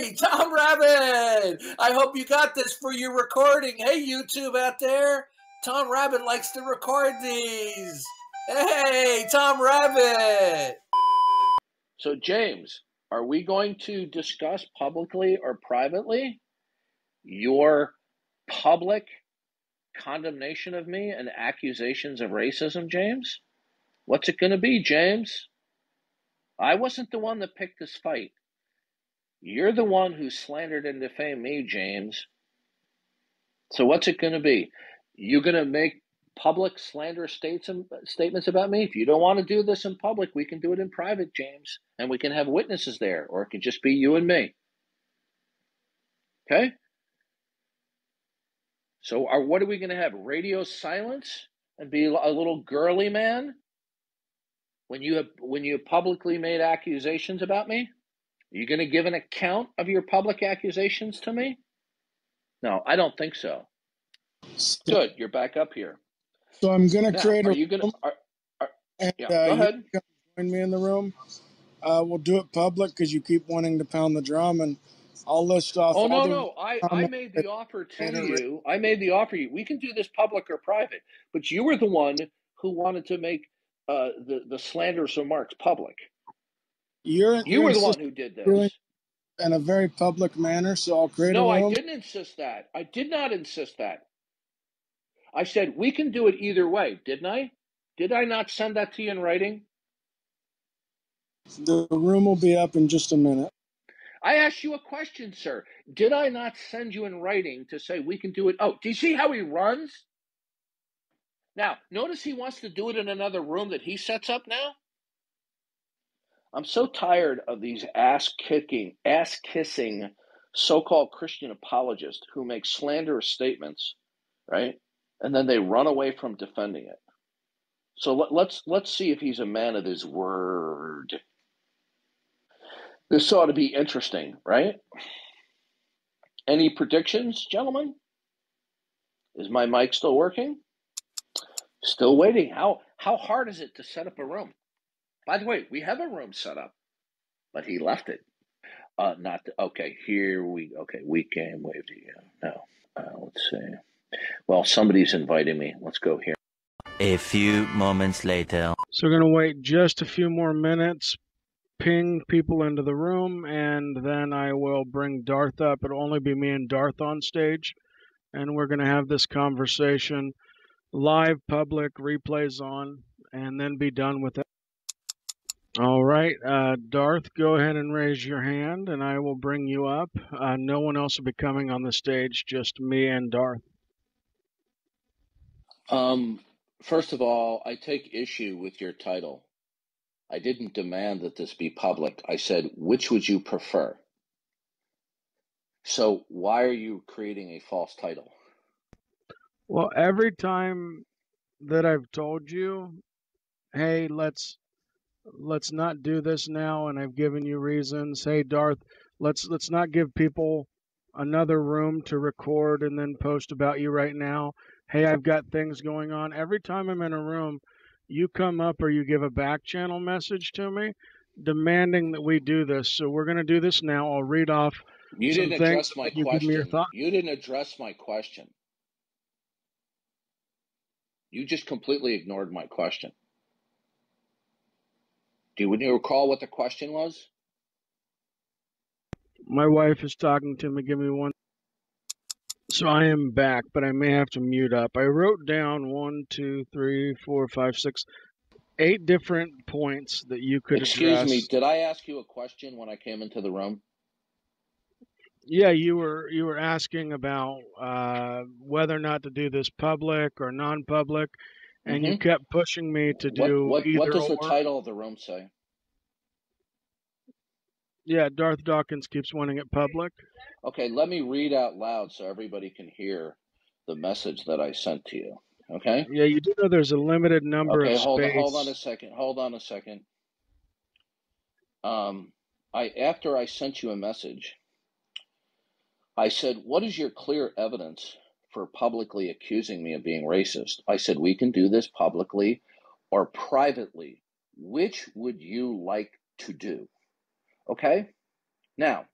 Hey, Tom Rabbit! I hope you got this for your recording. Hey, YouTube out there. Tom Rabbit likes to record these. Hey, Tom Rabbit! So, James, are we going to discuss publicly or privately your public condemnation of me and accusations of racism, James? What's it going to be, James? I wasn't the one that picked this fight. You're the one who slandered and defamed me, James. So what's it going to be? You're going to make public slanderous statements about me? If you don't want to do this in public, we can do it in private, James. And we can have witnesses there, or it can just be you and me. Okay? So what are we going to have? Radio silence and be a little girly man when you publicly made accusations about me? Are you going to give an account of your public accusations to me? No, I don't think so. Good, you're back up here. So I'm going to create are you going to? Go ahead. You join me in the room. We'll do it public because you keep wanting to pound the drum, and I'll list off. Oh no! I made the offer to you. I made the offer to you. We can do this public or private, but you were the one who wanted to make the slanderous remarks public. You were the one who did this in a very public manner. So I'll create a room. No, I didn't insist that. I did not insist that. I said we can do it either way, didn't I? Did I not send that to you in writing? The room will be up in just a minute. I asked you a question, sir. Did I not send you in writing to say we can do it? Oh, do you see how he runs? Now, notice he wants to do it in another room that he sets up now. I'm so tired of these ass-kissing so-called Christian apologists who make slanderous statements, right? And then they run away from defending it. So let's see if he's a man of his word. This ought to be interesting, right? Any predictions, gentlemen? Is my mic still working? Still waiting. How hard is it to set up a room? By the way, we have a room set up, but he left it. Okay, here we came. Wave to you. No, let's see. Well, somebody's inviting me. Let's go here. A few moments later. So we're going to wait just a few more minutes, ping people into the room, and then I will bring Darth up. It'll only be me and Darth on stage, and we're going to have this conversation live, public, replays on, and then be done with it. All right, Darth, go ahead and raise your hand, and I will bring you up. No one else will be coming on the stage, just me and Darth. First of all, I take issue with your title. I didn't demand that this be public. I said, which would you prefer? So why are you creating a false title? Well, every time that I've told you, hey, let's not do this now, and I've given you reasons. Hey, Darth, let's not give people another room to record and then post about you right now. Hey, I've got things going on. Every time I'm in a room, you come up or you give a back channel message to me demanding that we do this. So we're going to do this now. I'll read off You some didn't address my you question. give me your thoughts. You didn't address my question. You just completely ignored my question. Do you recall what the question was? My wife is talking to me. Give me one. So I am back, but I may have to mute up. I wrote down 1, 2, 3, 4, 5, 6, 8 different points that you could address. Excuse me, did I ask you a question when I came into the room? Yeah, you were asking about whether or not to do this public or non-public, and you kept pushing me to do either. What does the title of the room say? Yeah, Darth Dawkins keeps wanting it public. Okay, let me read out loud so everybody can hear the message that I sent to you. Okay? Yeah, you do know there's a limited number of space. Hold on a second. After I sent you a message, I said, what is your clear evidence for publicly accusing me of being racist? I said, we can do this publicly or privately. Which would you like to do? Okay? Now,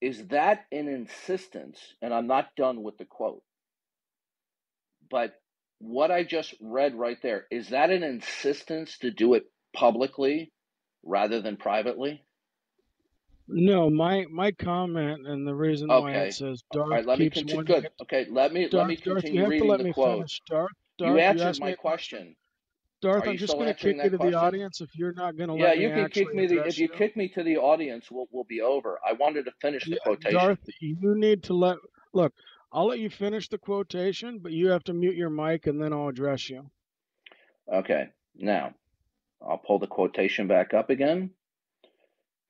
Is that an insistence? And I'm not done with the quote, but what I just read right there, is that an insistence to do it publicly rather than privately? No, my comment and the reason why it Okay. says All Darth right, let me keeps continue. wanting Good. it. Okay, let me Darth, you continue have to reading let the me quote. finish. You Darth, you answered asked my me a question. question. Darth, Are I'm you just still going to kick answering you that to the question? audience if you're not going to Yeah, let me you can kick actually me. If address you you. kick me to the audience, we'll be over. I wanted to finish the Yeah, quotation. Darth, you need to look. I'll let you finish the quotation, but you have to mute your mic and then I'll address you. Okay, now I'll pull the quotation back up again.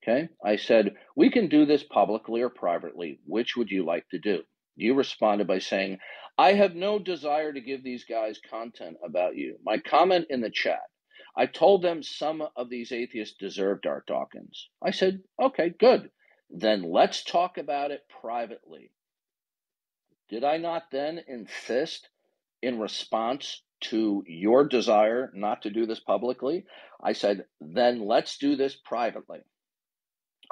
Okay, I said, we can do this publicly or privately. Which would you like to do? You responded by saying, I have no desire to give these guys content about you. My comment in the chat, I told them some of these atheists deserve Darth Dawkins. I said, okay, good. Then let's talk about it privately. Did I not then insist in response to your desire not to do this publicly? I said, then let's do this privately.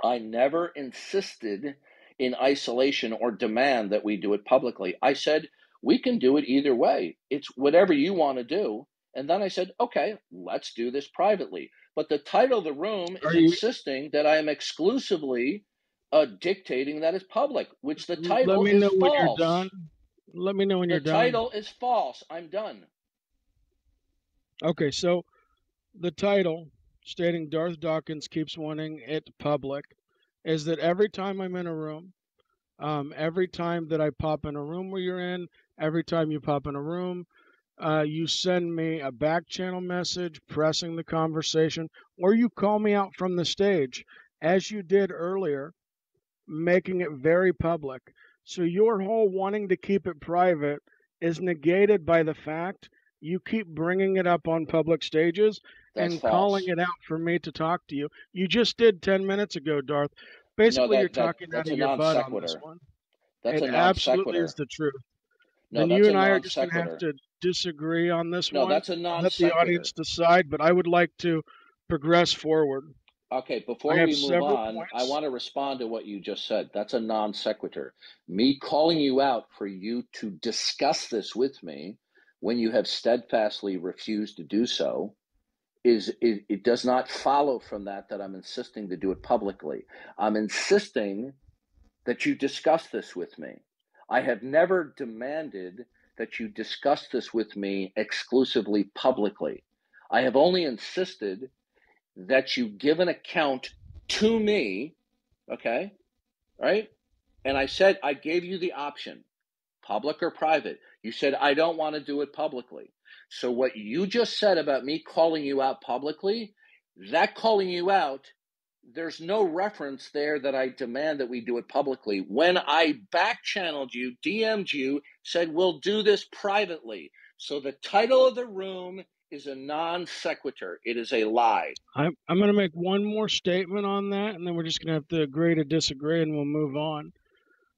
I never insisted in isolation or demand that we do it publicly. I said, we can do it either way. It's whatever you want to do. And then I said, okay, let's do this privately. But the title of the room is Are you? insisting that I am exclusively dictating that it's public, which the Let title me know is when you're done. false. Let me know when The you're done. title is false. I'm done. Okay, so the title stating Darth Dawkins keeps wanting it public is that every time I'm in a room, every time that I pop in a room where you're in, every time you pop in a room, you send me a back channel message pressing the conversation, or you call me out from the stage, as you did earlier, making it very public. So your whole wanting to keep it private is negated by the fact you keep bringing it up on public stages That's and calling false. it out for me to talk to you. You just did 10 minutes ago, Darth. No, Basically, you're talking out that's of a your non butt on this sequitur. one. That's It a non absolutely is sequitur. the truth. No, Then that's you a and I are non just going to have sequitur. to disagree on this No, one. that's a I'll non let the sequitur. audience decide, but I would like to progress forward. Okay, I before have we move several on, I points. want to respond to what you just said. That's a non sequitur. Me calling you out for you to discuss this with me when you have steadfastly refused to do so it does not follow from that I'm insisting to do it publicly. I'm insisting that you discuss this with me. I have never demanded that you discuss this with me exclusively publicly. I have only insisted that you give an account to me, okay? Right? And I said, I gave you the option, public or private. You said, I don't want to do it publicly. So what you just said about me calling you out publicly, that calling you out, there's no reference there that I demand that we do it publicly. When I back channeled you, DM'd you, said, we'll do this privately. So the title of the room is a non sequitur. It is a lie. I'm going to make one more statement on that, and then we're just going to have to agree to disagree, and we'll move on.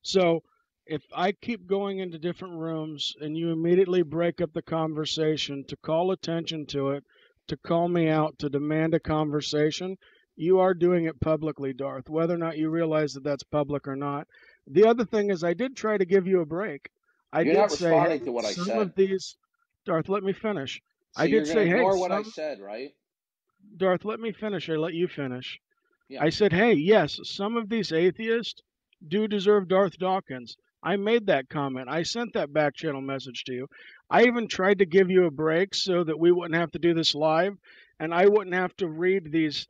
So if I keep going into different rooms and you immediately break up the conversation to call attention to it, to call me out, to demand a conversation, you are doing it publicly, Darth, whether or not you realize that that's public or not. The other thing is I did try to give you a break. I You're did not say, hey, responding to what I some of said. these, Darth, let me finish. So I you're did going to say, hey, ignore what I said, right? Darth, let me finish. I let you finish. Yeah. I said, hey, yes, some of these atheists do deserve Darth Dawkins. I made that comment. I sent that back channel message to you. I even tried to give you a break so that we wouldn't have to do this live and I wouldn't have to read these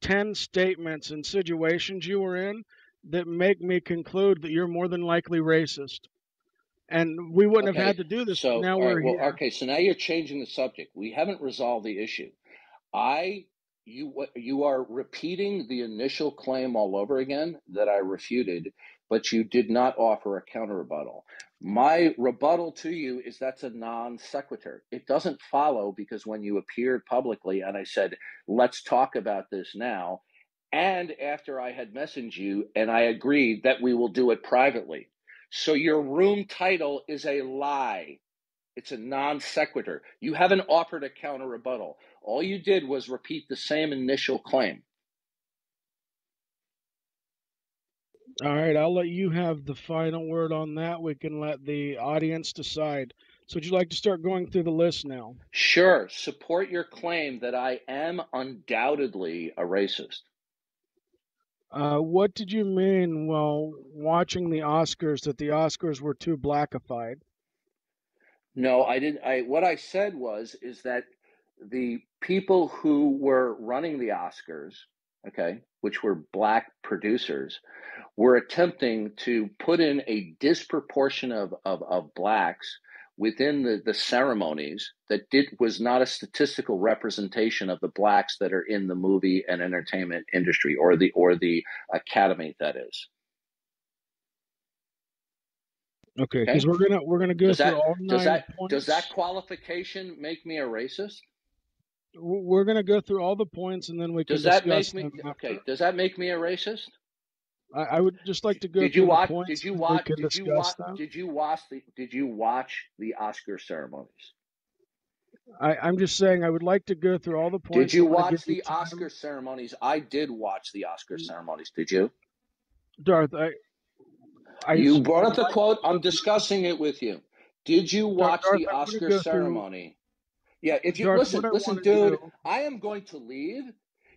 10 statements and situations you were in that make me conclude that you're more than likely racist. And we wouldn't have had Okay. to do this, but So, now all right. we're Well, here. okay. So now you're changing the subject. We haven't resolved the issue. You are repeating the initial claim all over again that I refuted, but you did not offer a counter rebuttal. My rebuttal to you is that's a non sequitur. It doesn't follow because when you appeared publicly and I said, let's talk about this now, and after I had messaged you and I agreed that we will do it privately. So your room title is a lie. It's a non sequitur. You haven't offered a counter rebuttal. All you did was repeat the same initial claim. All right, I'll let you have the final word on that. We can let the audience decide. So would you like to start going through the list now? Sure. Support your claim that I am undoubtedly a racist. What did you mean while watching the Oscars that the Oscars were too blackified? No, I didn't. What I said is that the people who were running the Oscars, okay, which were black producers, were attempting to put in a disproportion of blacks within the ceremonies that was not a statistical representation of the blacks that are in the movie and entertainment industry, or the academy, that is. Okay, because we're gonna go through all 9 does that points. qualification make me a racist? We're gonna go through all the points and then we can Does that discuss make me them after. okay? Does that make me a racist? I would just like to go through the points Did you and we watch? can discuss them. Did you watch the Oscar ceremonies? I'm just saying I would like to go through all the Did points. you I'm going to give watch you the Oscar time. ceremonies? I did watch the Oscar ceremonies. Did you? Darth, You brought would up the like quote. to I'm go through. discussing it with you. Did you watch Darth, the I want to Oscar go through. ceremony? Yeah, if you Darth, what I listen, want to dude, do. I am going to leave.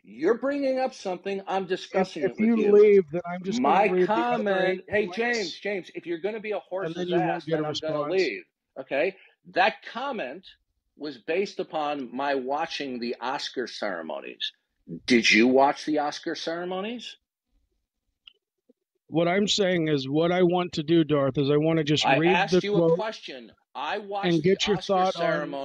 You're bringing up something. I'm discussing If it with you you. leave, then I'm just going to My read the other 8 comment, hey, points, James, if you're going to be a and then horse's you won't ass, get then a I'm going to response. leave. Okay? That comment was based upon my watching the Oscar ceremonies. Did you watch the Oscar ceremonies? What I'm saying is, what I want to do, Darth, is I want to just I read the asked you a quote question. I watched and the get your Oscar thought on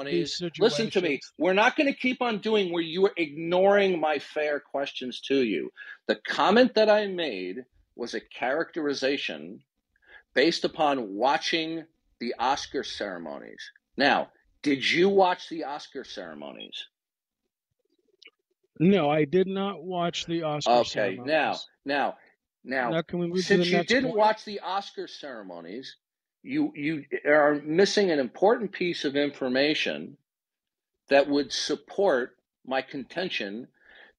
these ceremonies. Listen to me. situations. We're not going to keep on doing where you are ignoring my fair questions to you. The comment that I made was a characterization based upon watching the Oscar ceremonies. Now, did you watch the Oscar ceremonies? No, I did not watch the Oscar Okay, ceremonies. now, Now, can we move to the since you next didn't point? watch the Oscar ceremonies, you are missing an important piece of information that would support my contention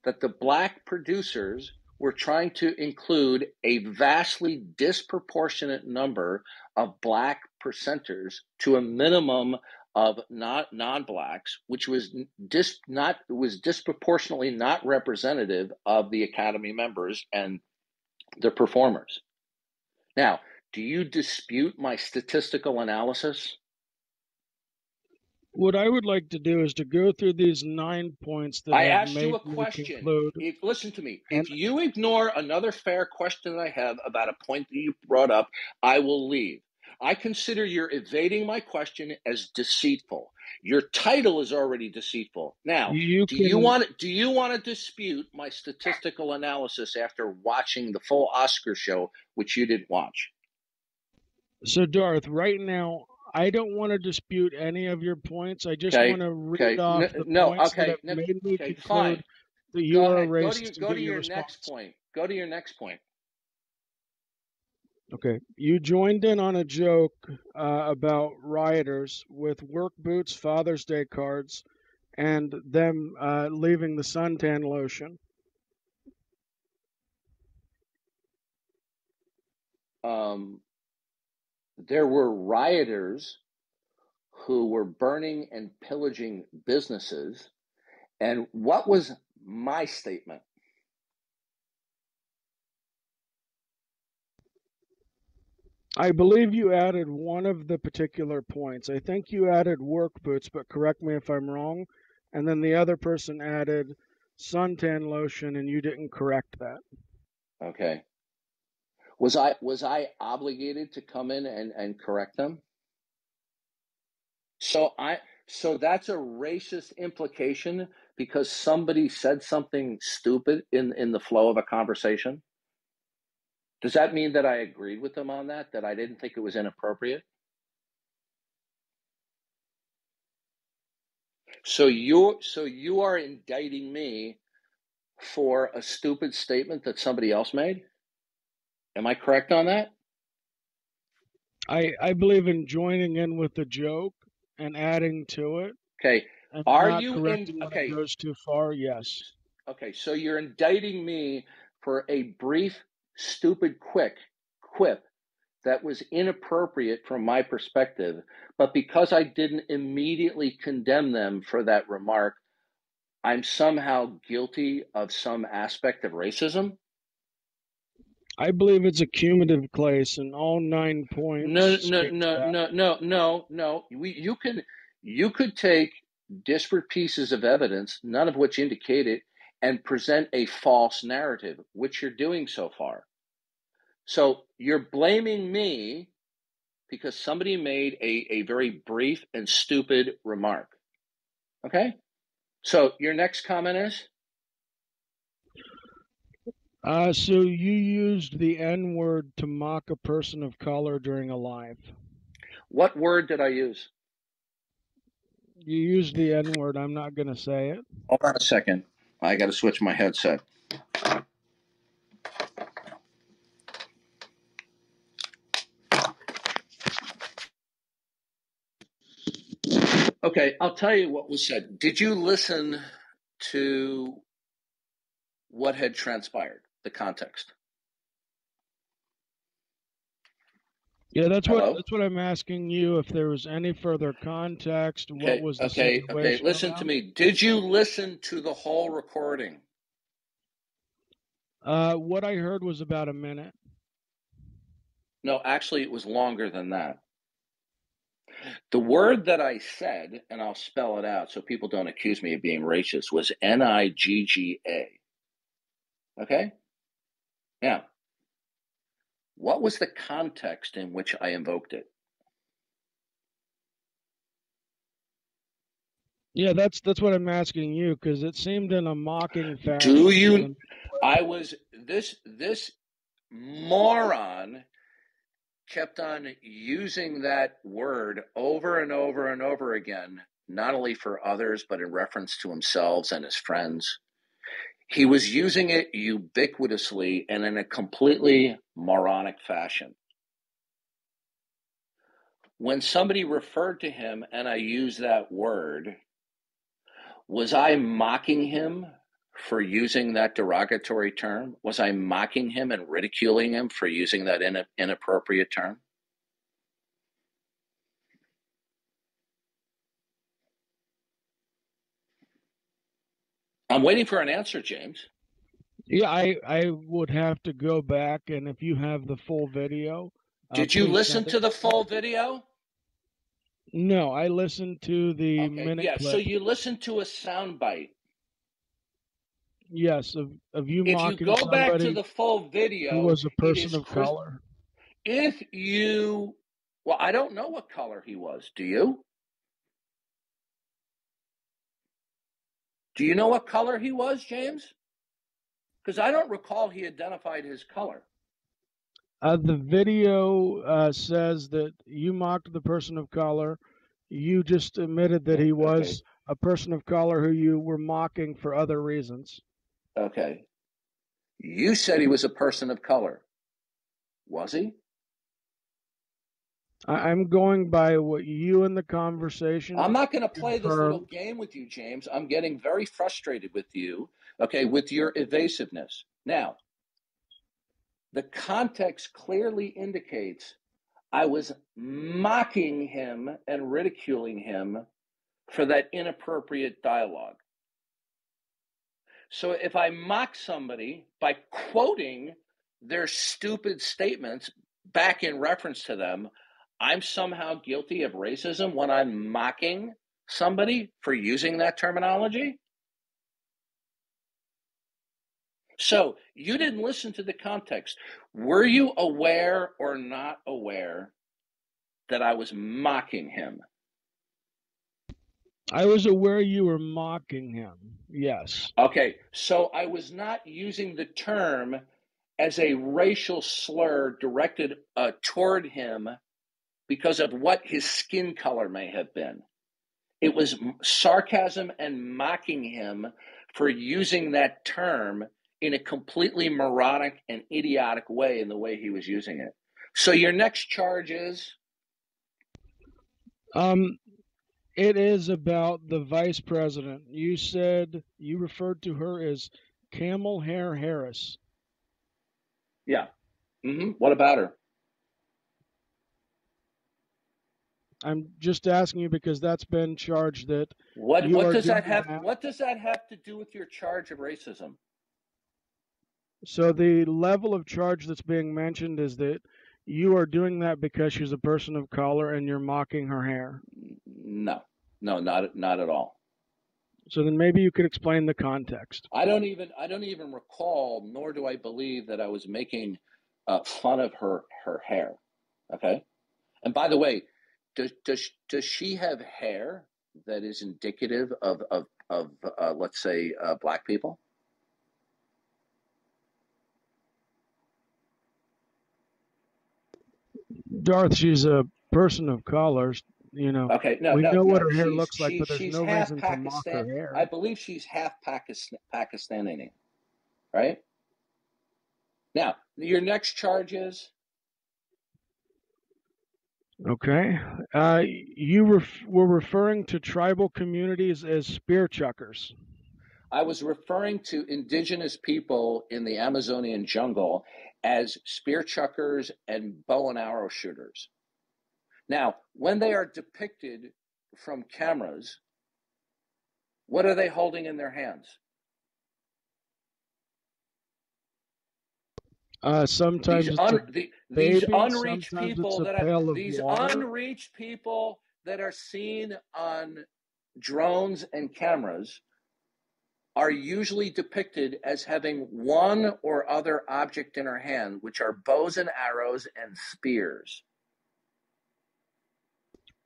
that the black producers were trying to include a vastly disproportionate number of black presenters to a minimum of non-blacks, which was disproportionately not representative of the Academy members and the performers. Now, do you dispute my statistical analysis? What I would like to do is to go through these 9 points that I have asked you made a me question. conclude. Listen to me. And If you ignore another fair question that I have about a point that you brought up, I will leave. I consider you're evading my question as deceitful. Your title is already deceitful. Now, you do you can. want to dispute my statistical analysis after watching the full Oscar show, which you didn't watch? So, Darth, right now, I don't want to dispute any of your points. I just Okay. want to read Okay. off the No. points that Okay. have No, made me okay. Fine. conclude that you Go are a ahead. racist and Go get to your your next response. point. Go to your next point. Okay. You joined in on a joke about rioters with work boots, Father's Day cards, and them leaving the suntan lotion. There were rioters who were burning and pillaging businesses. And what was my statement? I believe you added one of the particular points. I think you added work boots, but correct me if I'm wrong. And then the other person added suntan lotion, and you didn't correct that. Okay. Was I obligated to come in and correct them? So that's a racist implication because somebody said something stupid in the flow of a conversation? Does that mean that I agreed with them on that I didn't think it was inappropriate? So you are indicting me for a stupid statement that somebody else made? Am I correct on that? I believe in joining in with the joke and adding to it Okay. and Are not you in correcting when it goes too far. Yes. Okay, so you're indicting me for a brief stupid quip that was inappropriate from my perspective, but because I didn't immediately condemn them for that remark, I'm somehow guilty of some aspect of racism? I believe it's a cumulative case, and all 9 points No, no, state no, that. no, no, no, no. You could take disparate pieces of evidence, none of which indicate it, and present a false narrative, which you're doing so far. So you're blaming me because somebody made a very brief and stupid remark. Okay? So your next comment is? So you used the N word to mock a person of color during a live. What word did I use? You used the N word. I'm not going to say it. Hold on a second. I got to switch my headset. Okay, I'll tell you what was said. Did you listen to what had transpired, the context? Yeah, that's Hello? what I'm asking you. If there was any further context, what was the situation Listen about? to me. Did you listen to the whole recording? What I heard was about a minute. No, actually, it was longer than that. The word that I said, and I'll spell it out so people don't accuse me of being racist, was Nigga. Okay? Now, what was the context in which I invoked it? Yeah, that's what I'm asking you, because it seemed in a mocking fashion. Do you? I was this moron kept on using that word over and over and over again, not only for others, but in reference to himself and his friends. He was using it ubiquitously and in a completely moronic fashion. When somebody referred to him and I used that word, was I mocking him for using that derogatory term? Was I mocking him and ridiculing him for using that inappropriate term? I'm waiting for an answer, James. Yeah, I would have to go back, and if you have the full video, Did you please listen send it. to the full video? No, I listened to the minute Yeah, clip. so you listened to a soundbite. Yes, of you If you mocking go back to somebody the full who video, was a it person is of color. if you, well, I don't know what color he was. Do you? Do you know what color he was, James? Because I don't recall he identified his color. The video says that you mocked the person of color. You just admitted that he was a person of color who you were mocking for other reasons. Okay. You said he was a person of color. Was he? I'm going by what you in the conversation. I'm not going to play confirmed. this little game with you, James. I'm getting very frustrated with you, okay, with your evasiveness. Now, the context clearly indicates I was mocking him and ridiculing him for that inappropriate dialogue. So if I mock somebody by quoting their stupid statements back in reference to them, I'm somehow guilty of racism when I'm mocking somebody for using that terminology? So you didn't listen to the context. Were you aware or not aware that I was mocking him? I was aware you were mocking him. Yes. Okay, so I was not using the term as a racial slur directed toward him because of what his skin color may have been. It was sarcasm and mocking him for using that term in a completely moronic and idiotic way in the way he was using it. So your next charge is? It is about the vice president. You said you referred to her as Camel Hair Harris. Yeah. What about her? I'm just asking you because that's been charged that What you what are does that doing have that. what does that have to do with your charge of racism? So the level of charge that's being mentioned is that you are doing that because she's a person of color and you're mocking her hair. No. No, not at all. So then maybe you could explain the context. I don't even recall, nor do I believe that I was making fun of her hair. Okay. And by the way, does she have hair that is indicative of let's say black people? Darth, she's a person of color. You know, Okay, no, we no, know what no. her hair She's looks like, she but there's she's no half reason to mock Pakistan. her hair. I believe she's half Pakistani, right? Now, your next charge is Okay. You were referring to tribal communities as spear chuckers. I was referring to indigenous people in the Amazonian jungle as spear chuckers and bow and arrow shooters. Now, when they are depicted from cameras, what are they holding in their hands? Sometimes it's a These baby, unreached sometimes it's a people pail of these water. unreached people that are seen on drones and cameras are usually depicted as having one or other object in her hand, which are bows and arrows and spears.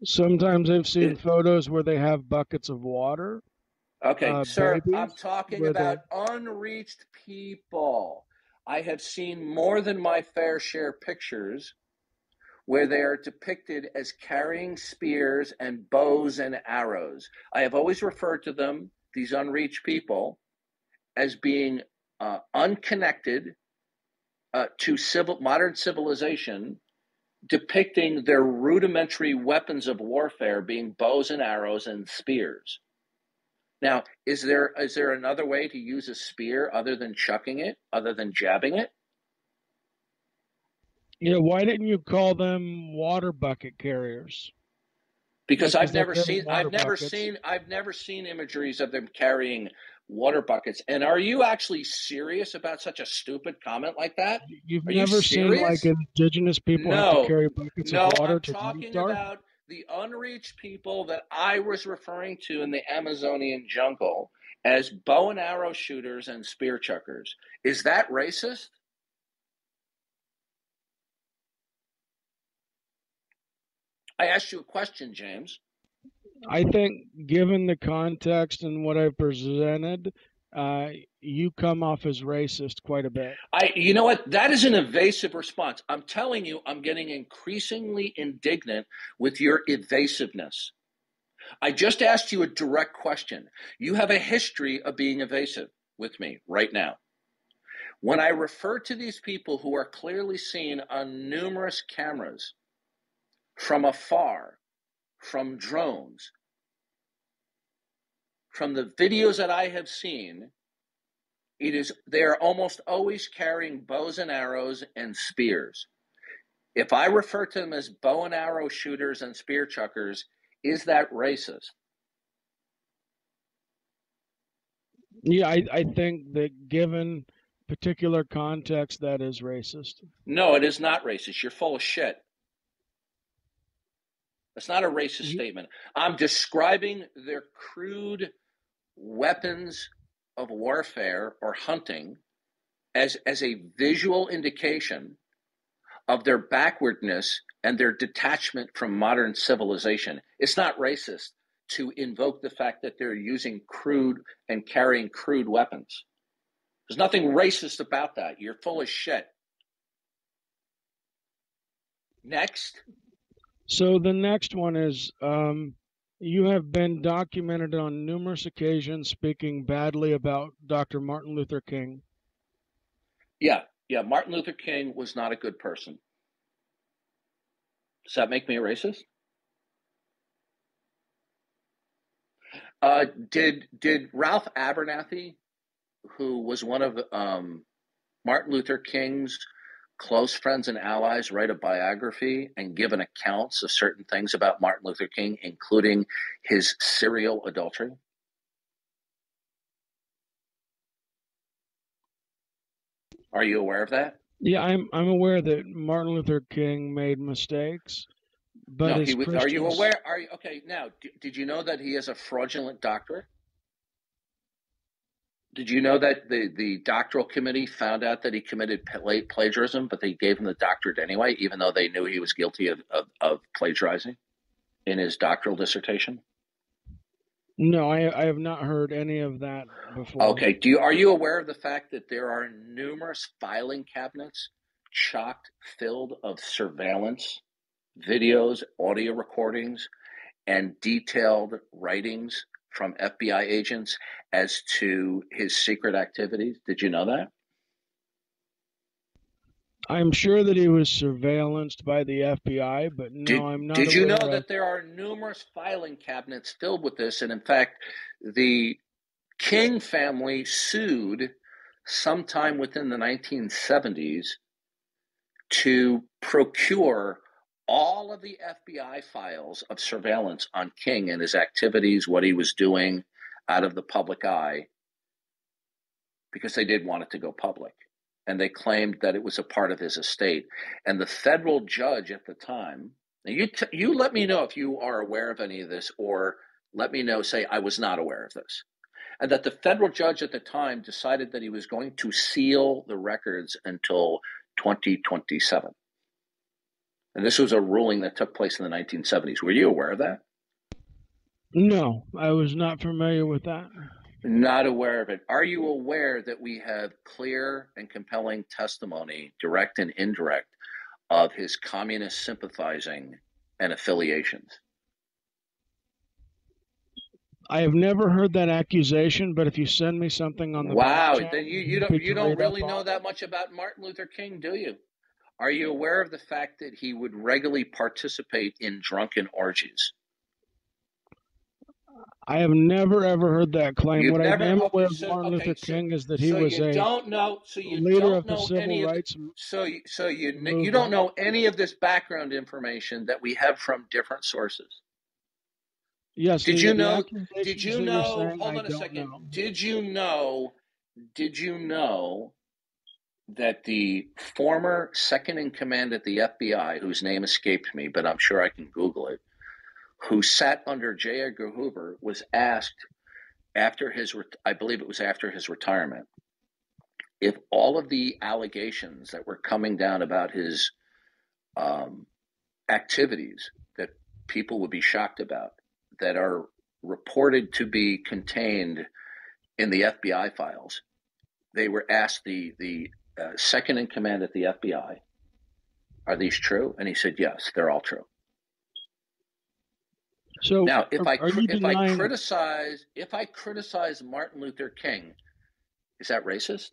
Sometimes I've seen photos where they have buckets of water. Okay, sir, I'm Babies talking where they. about unreached people. I have seen more than my fair share pictures where they are depicted as carrying spears and bows and arrows. I have always referred to them, these unreached people, as being unconnected to modern civilization, depicting their rudimentary weapons of warfare being bows and arrows and spears. Now, is there another way to use a spear other than chucking it, other than jabbing it? Yeah, why didn't you call them water bucket carriers? Because Because they carry water buckets. I've never seen imageries of them carrying water buckets. And are you actually serious about such a stupid comment like that? You've Are you never seen like serious? indigenous people have to No, carry buckets of no, water I'm to drink, talking Darth? about the unreached people that I was referring to in the Amazonian jungle as bow and arrow shooters and spear chuckers. Is that racist? I asked you a question, James. I think, given the context and what I presented, you come off as racist quite a bit. You know what? That is an evasive response. I'm telling you, I'm getting increasingly indignant with your evasiveness. I just asked you a direct question. You have a history of being evasive with me right now. When I refer to these people who are clearly seen on numerous cameras from afar, from drones, from the videos that I have seen, they are almost always carrying bows and arrows and spears. If I refer to them as bow and arrow shooters and spear chuckers, is that racist? Yeah, I think that given particular context, that is racist. No, it is not racist. You're full of shit. That's not a racist statement. I'm describing their crude weapons of warfare or hunting as a visual indication of their backwardness and their detachment from modern civilization. It's not racist to invoke the fact that they're using crude and carrying crude weapons. There's nothing racist about that. You're full of shit. Next. So the next one is you have been documented on numerous occasions speaking badly about Dr. Martin Luther King. Yeah. Martin Luther King was not a good person. Does that make me a racist? Did Ralph Abernathy, who was one of Martin Luther King's close friends and allies write a biography and give an accounts of certain things about Martin Luther King, including his serial adultery? Are you aware of that? Yeah, I'm aware that Martin Luther King made mistakes, but No, as are you Christians, aware? Are you okay? Now, did you know that he has a fraudulent doctorate? Did you know that the doctoral committee found out that he committed plagiarism, but they gave him the doctorate anyway, even though they knew he was guilty of plagiarizing in his doctoral dissertation? no, I have not heard any of that before. Okay. Are you aware of the fact that there are numerous filing cabinets chock filled of surveillance videos, audio recordings, and detailed writings from FBI agents as to his secret activities? Did you know that? I'm sure that he was surveillanced by the FBI, but no, I'm not Did you know aware of. that there are numerous filing cabinets filled with this? And in fact, the King family sued sometime within the 1970s to procure all of the FBI files of surveillance on King and his activities, what he was doing out of the public eye, because they did want it to go public. And they claimed that it was a part of his estate. And the federal judge at the time, now you let me know if you are aware of any of this, or let me know, say, I was not aware of this. And that the federal judge at the time decided that he was going to seal the records until 2027. And this was a ruling that took place in the 1970s. Were you aware of that? No, I was not familiar with that. Not aware of it. Are you aware that we have clear and compelling testimony, direct and indirect, of his communist sympathizing and affiliations? I have never heard that accusation, but if you send me something on the Wow, back channel, then you don't really know that much about Martin Luther King, do you? Are you aware of the fact that he would regularly participate in drunken orgies? I have never ever heard that claim. You've What I never am aware of so Martin Luther so King is that he so was you a don't know leader of the civil any of rights you don't movement. know any of this background information that we have from different sources. Yes, Did the you know accusations that you're saying, hold I on a don't second. know. Did you know that the former second in command at the FBI, whose name escaped me, but I'm sure I can Google it, who sat under J. Edgar Hoover, was asked after I believe it was after his retirement, if all of the allegations that were coming down about his activities that people would be shocked about, that are reported to be contained in the FBI files, they were asked the second in command at the FBI, are these true? And he said, yes, they're all true. So Now, if I denying? criticize Martin Luther King, is that racist?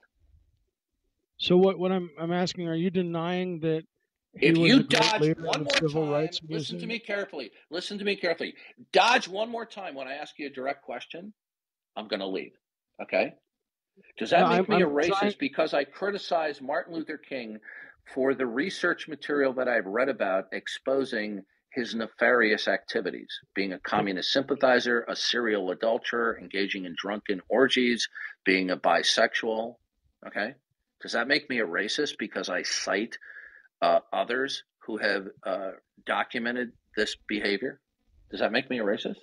So what I'm asking, are you denying that he If was you a great dodge leader one in the more civil time, rights listen to movement? me carefully. Listen to me carefully. Dodge one more time when I ask you a direct question, I'm going to leave. Okay? Does No, that make me a I'm trying. racist because I criticize Martin Luther King for the research material that I've read about exposing his nefarious activities, being a communist sympathizer, a serial adulterer, engaging in drunken orgies, being a bisexual? Okay? Does that make me a racist because I cite others who have documented this behavior? Does that make me a racist?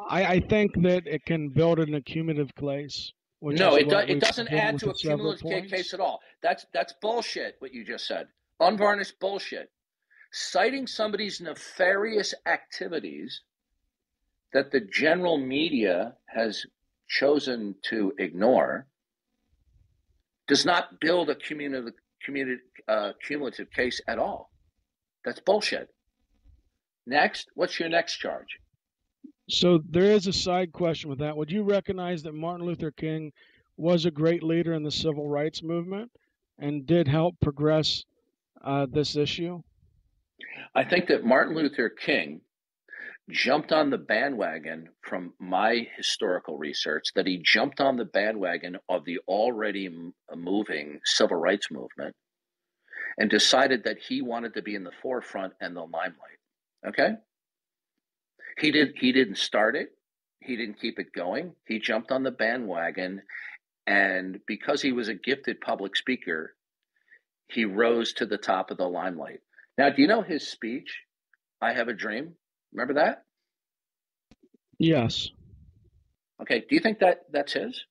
I think that it can build an accumulative case, which No, is it what we've doesn't done add with to the a several cumulative case points. at all. That's bullshit, what you just said. Unvarnished bullshit. Citing somebody's nefarious activities that the general media has chosen to ignore does not build a cumulative case at all. That's bullshit. Next, what's your next charge? So there is a side question with that. Would you recognize that Martin Luther King was a great leader in the civil rights movement and did help progress this issue? I think that Martin Luther King jumped on the bandwagon, from my historical research, that he jumped on the bandwagon of the already moving civil rights movement and decided that he wanted to be in the forefront and the limelight. Okay? He didn't start it. He didn't keep it going. He jumped on the bandwagon, and because he was a gifted public speaker, he rose to the top of the limelight. Now, do you know his speech, I Have a Dream? Remember that? Yes. Okay, do you think that's his?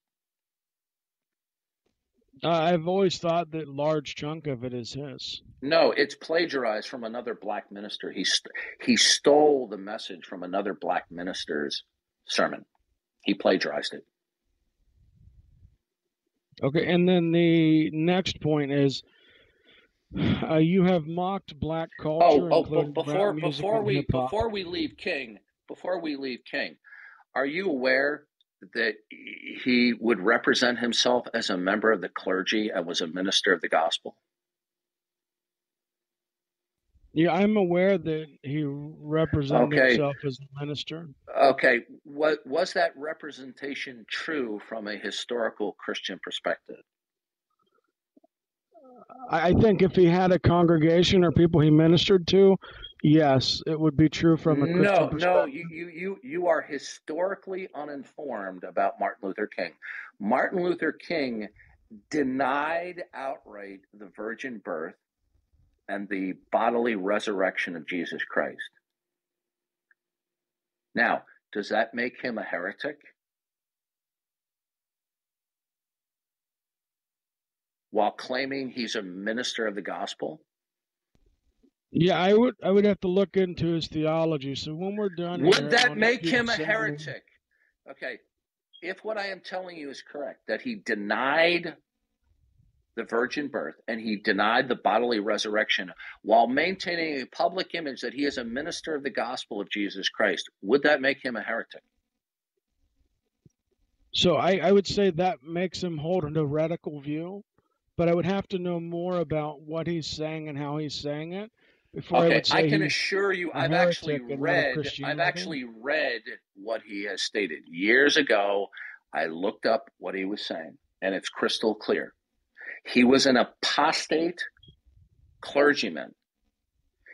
I've always thought that large chunk of it is his. No, it's plagiarized from another black minister. He stole the message from another black minister's sermon. He plagiarized it. Okay, and then the next point is you have mocked black culture, including rap music and hip hop. Before we leave King, are you aware that he would represent himself as a member of the clergy and was a minister of the gospel? Yeah, I'm aware that he represented himself as a minister. Okay, was that representation true from a historical Christian perspective? I think if he had a congregation or people he ministered to, yes, it would be true from a Christian perspective. No, you are historically uninformed about Martin Luther King. Martin Luther King denied outright the virgin birth and the bodily resurrection of Jesus Christ. Now, does that make him a heretic? While claiming he's a minister of the gospel? Yeah, I would have to look into his theology. So when we're done, would that make him a heretic? Okay, if what I am telling you is correct, that he denied the virgin birth and he denied the bodily resurrection while maintaining a public image that he is a minister of the gospel of Jesus Christ, would that make him a heretic? So I would say that makes him hold an heretical view, but I would have to know more about what he's saying and how he's saying it before I would say I can assure you I've actually read what he has stated. Years ago, I looked up what he was saying, and it's crystal clear. He was an apostate clergyman.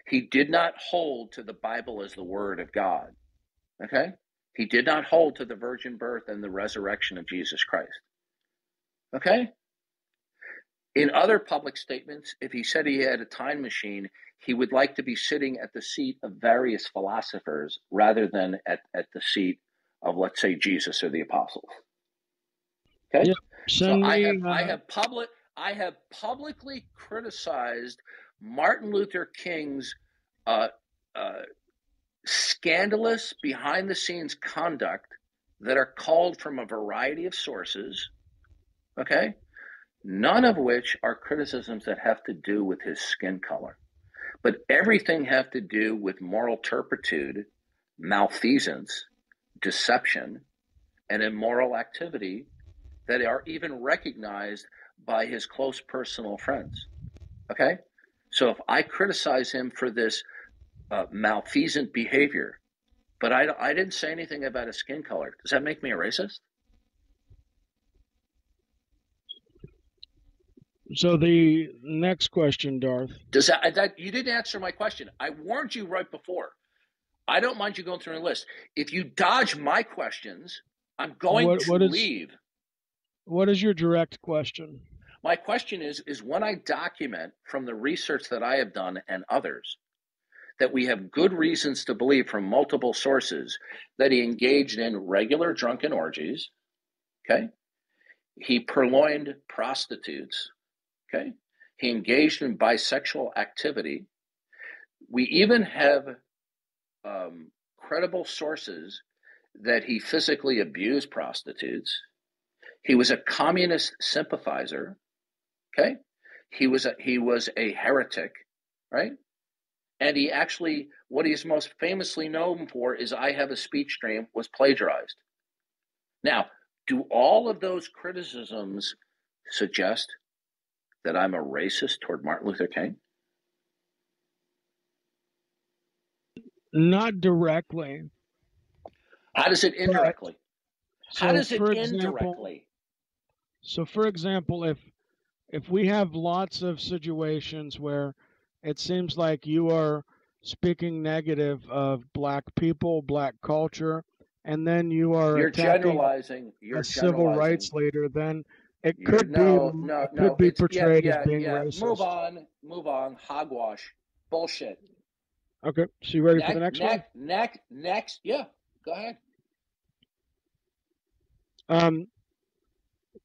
He did not hold to the Bible as the word of God. Okay? He did not hold to the virgin birth and the resurrection of Jesus Christ. Okay? In other public statements, if he said he had a time machine, he would like to be sitting at the seat of various philosophers rather than at the seat of, let's say, Jesus or the apostles. Okay? Yep. So I have publicly criticized Martin Luther King's scandalous behind-the-scenes conduct that are called from a variety of sources, okay? None of which are criticisms that have to do with his skin color, but everything have to do with moral turpitude, malfeasance, deception, and immoral activity that are even recognized by his close personal friends. Okay? So if I criticize him for this malfeasant behavior, but I didn't say anything about his skin color, does that make me a racist? So the next question, Darth. Does that you didn't answer my question. I warned you right before. I don't mind you going through a list. If you dodge my questions, I'm going to leave. What is your direct question? My question is when I document from the research that I have done and others that we have good reasons to believe from multiple sources that he engaged in regular drunken orgies, okay? He purloined prostitutes, okay? He engaged in bisexual activity. We even have credible sources that he physically abused prostitutes. He was a communist sympathizer, okay? He was a heretic, right? And he actually, what he's most famously known for is I Have a Speech Dream was plagiarized. Now, do all of those criticisms suggest that I'm a racist toward Martin Luther King? Not directly. How does it indirectly? How does it indirectly? So, for example, if if we have lots of situations where it seems like you are speaking negative of black people, black culture, and then you are You're attacking generalizing. a You're civil generalizing. rights leader, then it You're could be no. It's portrayed as being yeah. Move racist. on. Move on. Hogwash. Bullshit. Okay, so you ready for the next one? Next. Yeah. Go ahead.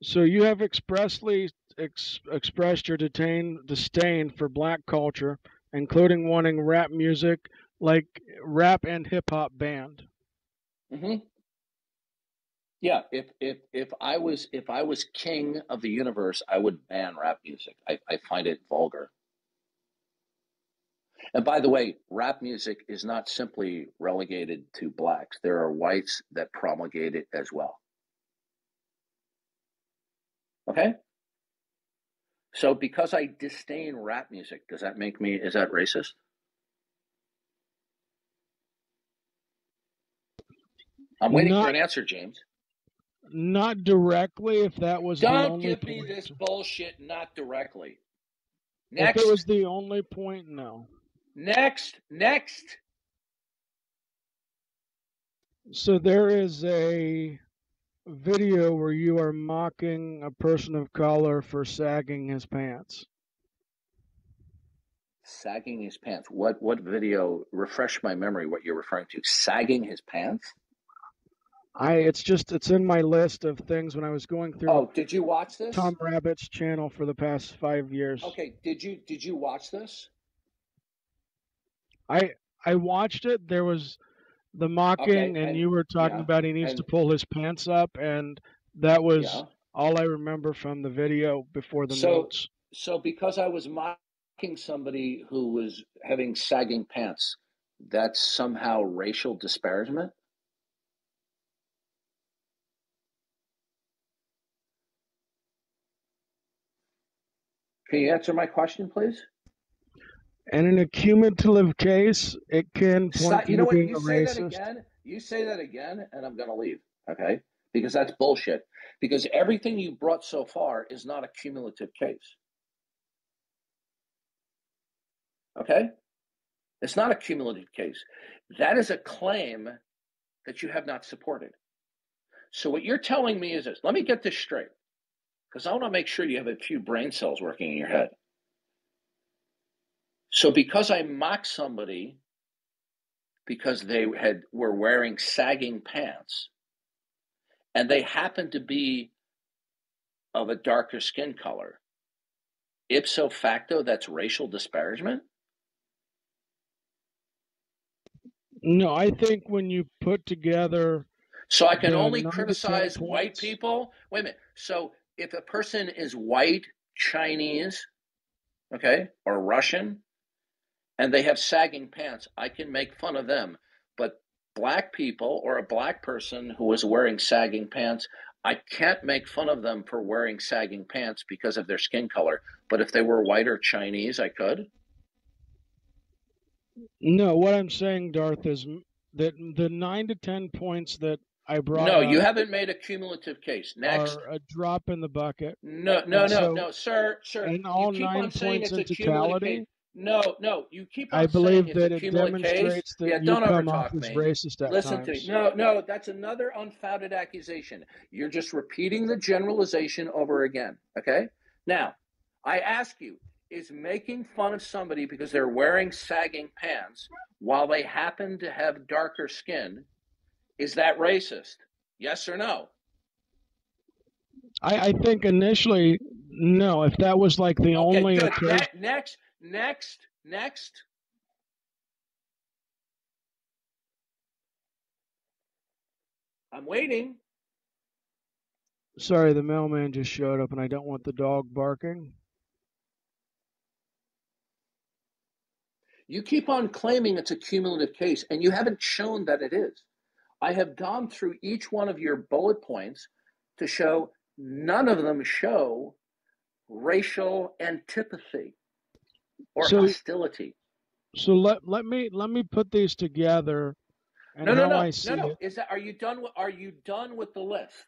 So you have expressly expressed your disdain for black culture, including wanting rap music, like rap and hip hop banned. Mm-hmm. Yeah. If I was king of the universe, I would ban rap music. I find it vulgar. And by the way, rap music is not simply relegated to blacks. There are whites that promulgate it as well. Okay? So because I disdain rap music, does that make me, is that racist? I'm waiting for an answer, James. Not directly, if that was the only Don't give me this bullshit, not directly. Next. If it was the only point, no. Next. So there is a video where you are mocking a person of color for sagging his pants. Sagging his pants. What video? Refresh my memory what you're referring to. Sagging his pants? It's in my list of things when I was going through. Oh, did you watch this? Tom Rabbit's channel for the past 5 years. Okay, did you watch this? I watched it. There was the mocking, and you were talking about he needs to pull his pants up, and that was all I remember from the video before the notes. So because I was mocking somebody who was having sagging pants, that's somehow racial disparagement? Can you answer my question, please? And in a cumulative case, it can point to being a racist. You say that again, and I'm going to leave, okay? Because that's bullshit. Because everything you brought so far is not a cumulative case. Okay? It's not a cumulative case. That is a claim that you have not supported. So what you're telling me is this. Let me get this straight, because I want to make sure you have a few brain cells working in your head. So because I mock somebody because they were wearing sagging pants and they happen to be of a darker skin color, ipso facto, that's racial disparagement? No, I think when you put together... So I can only criticize white people? Wait a minute. So if a person is white, Chinese, okay, or Russian, and they have sagging pants, I can make fun of them. But black people or a black person who is wearing sagging pants, I can't make fun of them for wearing sagging pants because of their skin color. But if they were white or Chinese, I could? No, what I'm saying, Darth, is that the 9 to 10 points that I brought up... No, you haven't made a cumulative case. Next. Are a drop in the bucket. No, sir. And all 9 points in totality... No, you keep on I believe saying that it's a it cumulative demonstrates case. that you come off as racist at Listen times. to me. No, that's another unfounded accusation. You're just repeating the generalization over again, okay? Now, I ask you, is making fun of somebody because they're wearing sagging pants while they happen to have darker skin, is that racist? Yes or no? I think initially, no. If that was like the only... Good. Next. I'm waiting. Sorry, the mailman just showed up and I don't want the dog barking. You keep on claiming it's a cumulative case, and you haven't shown that it is. I have gone through each one of your bullet points to show none of them show racial antipathy or hostility. So let me put these together. And no. Is that are you done with the list?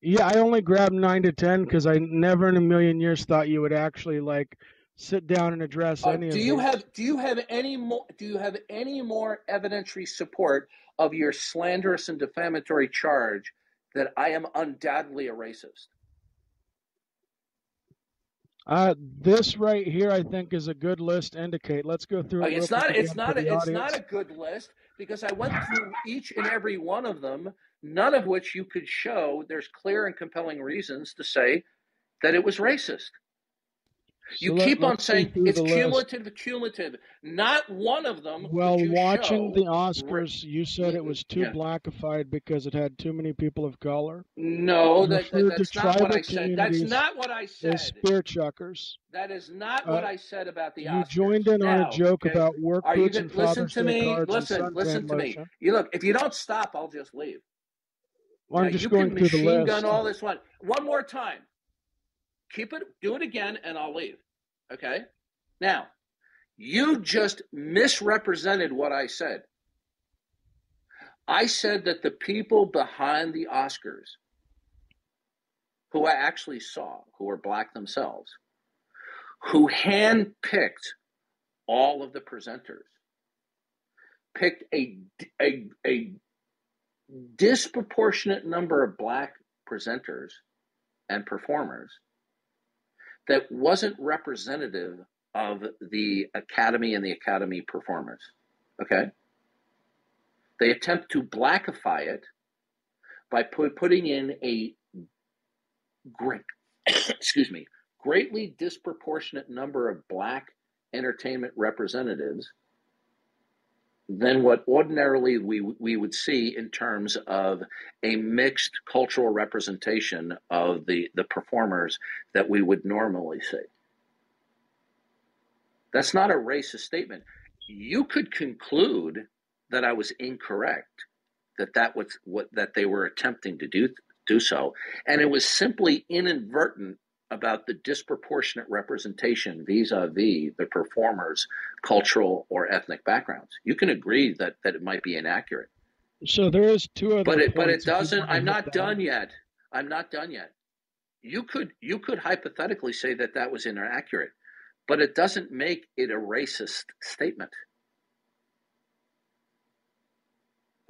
Yeah, I only grabbed 9 to 10 because I never in a million years thought you would actually like sit down and address any Do of you these. have any more evidentiary support of your slanderous and defamatory charge that I am undoubtedly a racist? This right here, I think, is a good list to indicate. Let's go through it real quick again for the It's audience. not a good list because I went through each and every one of them, none of which you could show there's clear and compelling reasons to say that it was racist. You keep on saying it's cumulative. Not one of them Well, could you watching show. the Oscars, you said it was too blackified because it had too many people of color. No, that's not what I said. That's not what I said. As spear chuckers. That is not what I said about the Oscars. You joined in on a joke about work boots and Father's Day cards and suntan listen to lotion. me. You look, if you don't stop, I'll just leave. Well, I'm just going through the list. You can machine gun all this one more time. Keep it. Do it again, and I'll leave. Okay. Now, you just misrepresented what I said. I said that the people behind the Oscars, who I actually saw, who were black themselves, who handpicked all of the presenters, picked a disproportionate number of black presenters and performers that wasn't representative of the Academy and the Academy performers. Okay? They attempt to blackify it by putting in a greatly disproportionate number of black entertainment representatives than what ordinarily we would see in terms of a mixed cultural representation of the performers that we would normally see. That's not a racist statement. You could conclude that I was incorrect, that was what they were attempting to do so, and it was simply inadvertent about the disproportionate representation vis-a-vis the performers' cultural or ethnic backgrounds. You can agree that it might be inaccurate. So there is two other points. But it doesn't. I'm not done yet. You could hypothetically say that was inaccurate, but it doesn't make it a racist statement.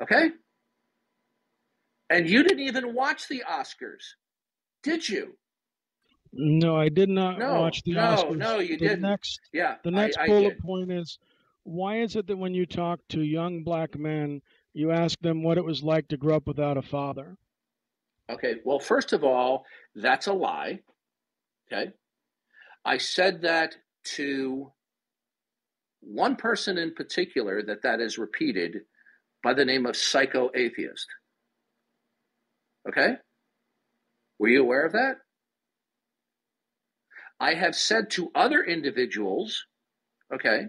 Okay? And you didn't even watch the Oscars, did you? No, I did not watch the Oscars. No, you didn't. The next bullet point is, why is it that when you talk to young black men, you ask them what it was like to grow up without a father? Okay, well, first of all, that's a lie. Okay? I said that to one person in particular that is repeated by the name of psycho-atheist. Okay? Were you aware of that? I have said to other individuals, okay,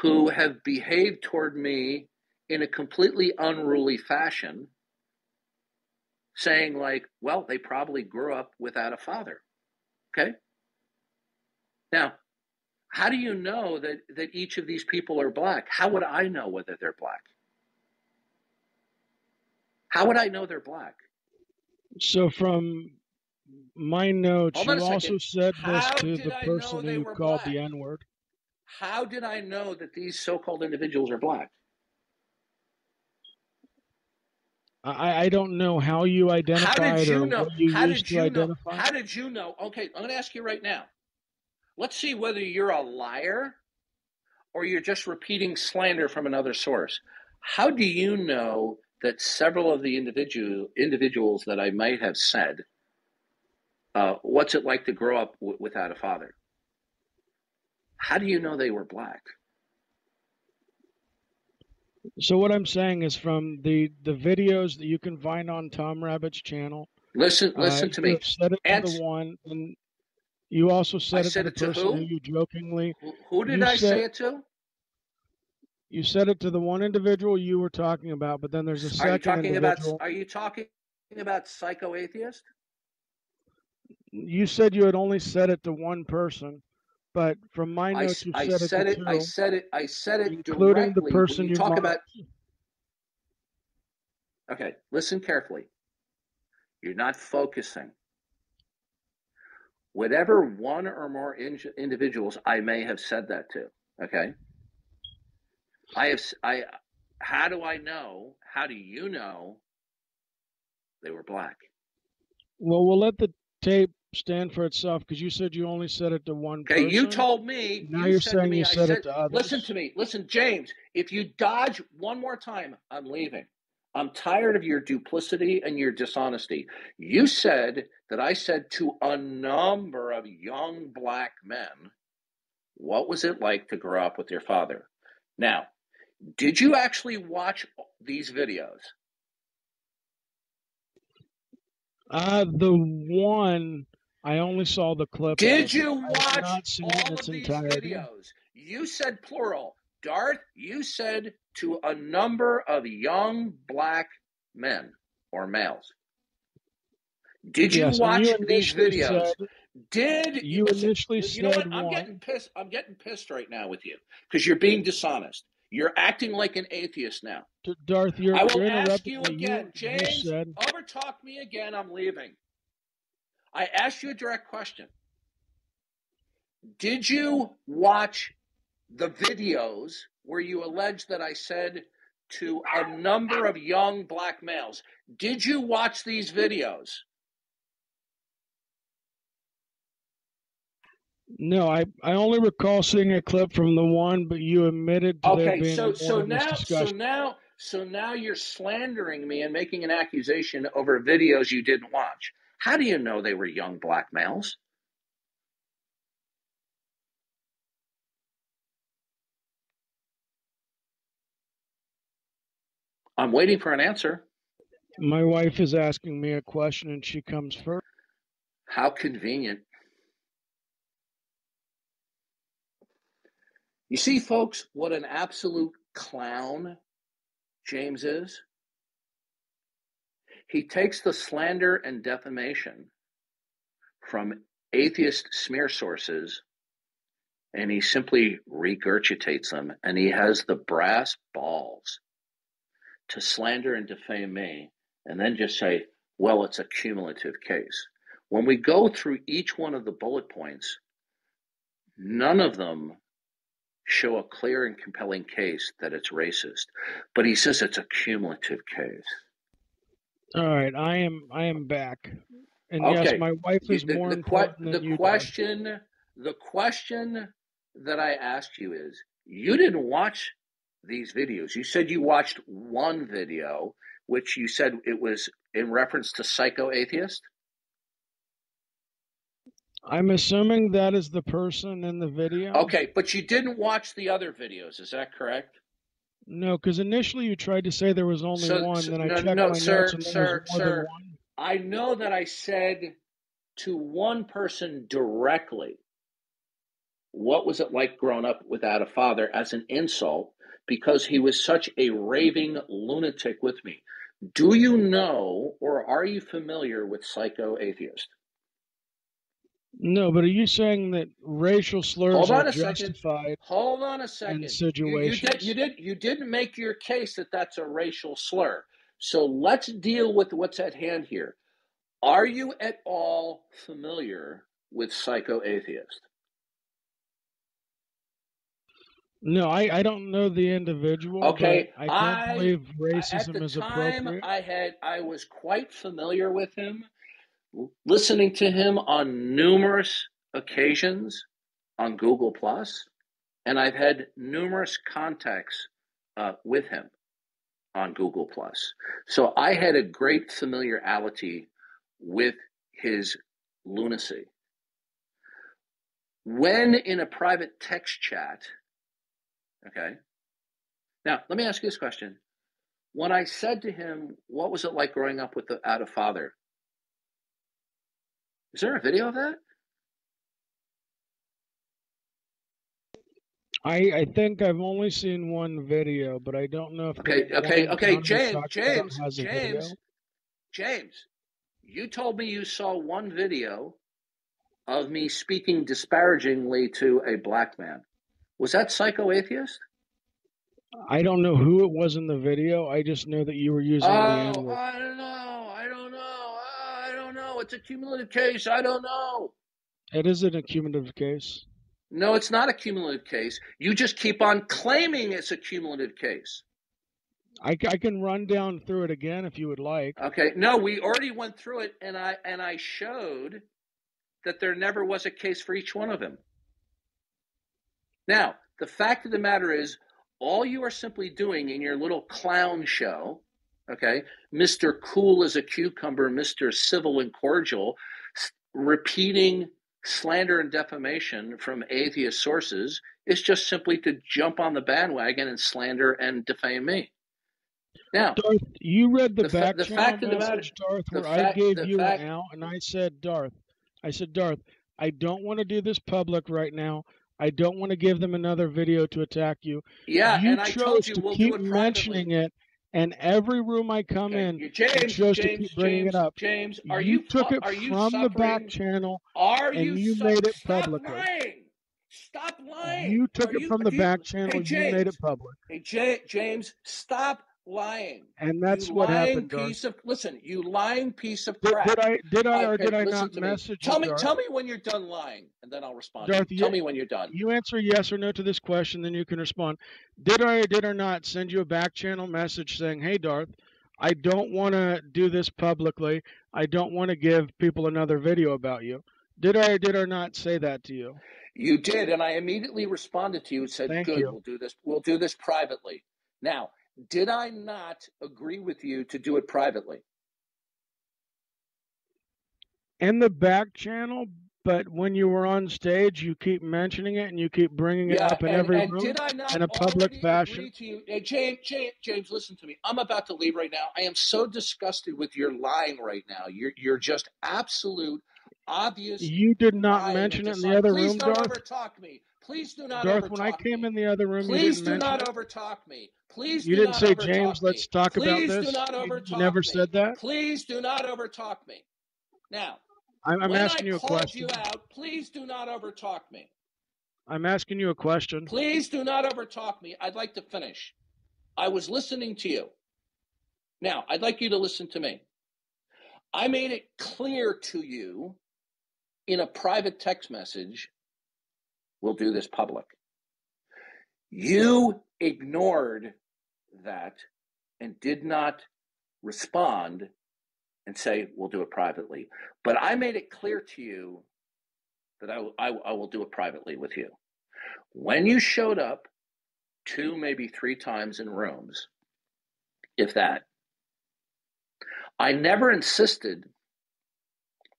who have behaved toward me in a completely unruly fashion, saying like, well, they probably grew up without a father. Okay? Now, how do you know that each of these people are black? How would I know whether they're black? How would I know they're black? So from my notes, you also said this to the person who you called the N-word. How did I know that these so-called individuals are black? I don't know how you identified or what you used to identify. How did you know? Okay, I'm going to ask you right now. Let's see whether you're a liar or you're just repeating slander from another source. How do you know that several of the individuals that I might have said, what's it like to grow up without a father? How do you know they were black? So what I'm saying is from the videos that you can find on Tom Rabbit's channel. Listen to me. You said it to the one, and you also said it to the person who you jokingly. Who did I say it to? You said it to the one individual you were talking about, but then there's a second individual. Are you talking about psycho-atheist? You said you had only said it to one person, but from my notes, you said it to two. I said it including directly. The person you talk about. Okay, listen carefully. You're not focusing. Whatever one or more individuals I may have said that to, okay? How do I know? How do you know they were black? Well, we'll let the tape stand for itself because you said you only said it to one person. Okay, you told me. Now you you're said saying to me, you said it to others. Listen to me. Listen, James, if you dodge one more time, I'm leaving. I'm tired of your duplicity and your dishonesty. You said that I said to a number of young black men, what was it like to grow up with your father? Now, did you actually watch these videos? The one, I only saw the clip. Did you watch all of these videos? You said plural. Darth, you said to a number of young black men or males. Did you watch these videos? You initially said, you know what? I'm getting pissed. I'm getting pissed right now with you because you're being dishonest. You're acting like an atheist now. Darth, I will ask you again, James. Said... Overtalk me again. I'm leaving. I asked you a direct question. Did you watch the videos where you allege that I said to a number of young black males? Did you watch these videos? No, I only recall seeing a clip from the one, but you admitted to there being so now you're slandering me and making an accusation over videos you didn't watch. How do you know they were young black males? I'm waiting for an answer. My wife is asking me a question and she comes first. How convenient. You see, folks, what an absolute clown James is? He takes the slander and defamation from atheist smear sources and he simply regurgitates them, and he has the brass balls to slander and defame me and then just say, well, it's a cumulative case. When we go through each one of the bullet points, none of them show a clear and compelling case that it's racist, but he says it's a cumulative case. All right, I am back, and okay. Yes, my wife is more important than you. The question that I asked you is: you didn't watch these videos. You said you watched one video, which you said it was in reference to Psycho Atheist. I'm assuming that is the person in the video. Okay, but you didn't watch the other videos. Is that correct? No, because initially you tried to say there was only one. Then I checked my notes and there was more than one. I know that I said to one person directly, what was it like growing up without a father, as an insult, because he was such a raving lunatic with me. Do you know, or are you familiar with Psycho Atheist? No, but are you saying that racial slurs are justified? Hold on a second. In situations? You didn't make your case that that's a racial slur. So let's deal with what's at hand here. Are you at all familiar with Psycho Atheist? No, I don't know the individual. Okay, but I don't believe racism is appropriate. I was quite familiar with him, listening to him on numerous occasions on Google Plus, and I've had numerous contacts with him on Google Plus. So I had a great familiarity with his lunacy. When in a private text chat, okay. Now, let me ask you this question. When I said to him, what was it like growing up without a father? Is there a video of that? I think I've only seen one video, but I don't know if James, you told me you saw one video of me speaking disparagingly to a black man. Was that Psycho Atheist? I don't know who it was in the video. I just know that you were using the N-word. I don't know. know. It's a cumulative case. I don't know. It is an accumulative case. No, it's not a cumulative case. You just keep on claiming it's a cumulative case. I can run down through it again if you would like. Okay. No, we already went through it, and I showed that there never was a case for each one of them. Now, the fact of the matter is, all you are simply doing in your little clown show, okay, Mr. Cool as a Cucumber, Mr. Civil and Cordial, repeating slander and defamation from atheist sources, is just simply to jump on the bandwagon and slander and defame me. Now, Darth, you read the back the channel fact of the matter, message, Darth, the where I gave you fact, an out, and I said, Darth, I don't want to do this public right now. I don't want to give them another video to attack you. yeah, You and I told chose you to we'll keep do it mentioning privately. it, and every room I come Okay. in, you James, chose to keep bringing it up. James, You took it are you from the back suffering? channel, Are and you you made it stop publicly. lying? Stop lying. You took Are it you from the do you, back channel. hey You made it James, public. hey James, stop lying. And You that's what lying happened, Darth. piece of listen, you lying piece of Did crap. I or did I Listen not to me. message you, Darth? Tell me when you're done lying, and then I'll respond. Darth, Tell me when you're done. you answer yes or no to this question, then you can respond. Did I or did I not send you a back channel message saying, hey, Darth, I don't want to do this publicly. I don't want to give people another video about you. Did I or did I not say that to you? You did, and I immediately responded to you and said, Thank good, you. we'll do this privately. Now, did I not agree with you to do it privately? In the back channel, but when you were on stage, you keep mentioning it and you keep bringing it up in every room did I not in a public fashion. agree to you? Hey, James, listen to me. I'm about to leave right now. I am so disgusted with your lying right now. You're just absolute, obvious. You did not mention it in the other room, Darth. Please don't overtalk me. Please do not Darth, overtalk when I came me. in the other room, Please you didn't mention it. do not overtalk me. Please you do didn't not say, overtalk James, me. let's talk about Please this. do not overtalk you never me. said that. Please do not overtalk me. Now, I'm asking you a question. When I called you out, please do not overtalk me. I'm asking you a question. Please do not overtalk me. I'd like to finish. I was listening to you. Now, I'd like you to listen to me. I made it clear to you in a private text message, we'll do this public. You ignored that and did not respond and say, we'll do it privately. But I made it clear to you that I will do it privately with you. When you showed up 2, maybe 3 times in rooms, if that, I never insisted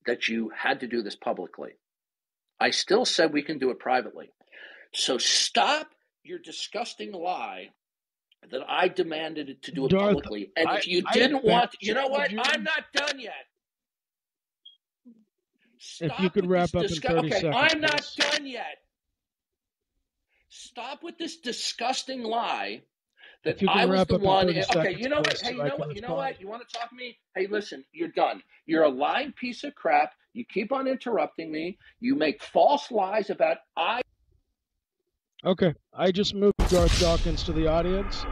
that you had to do this publicly. I still said we can do it privately. So stop your disgusting lie that I demanded it to do it Darth, publicly. And if you didn't want, you know what? I'm not done yet. Stop if you could wrap up in 30 seconds. I'm not done yet. Stop with this disgusting lie that I was the one. Okay, you know what? Hey, you know what? You want to talk to me? Hey, listen, you're done. You're a lying piece of crap. You keep on interrupting me. You make false lies about Okay, I just moved Darth Dawkins to the audience.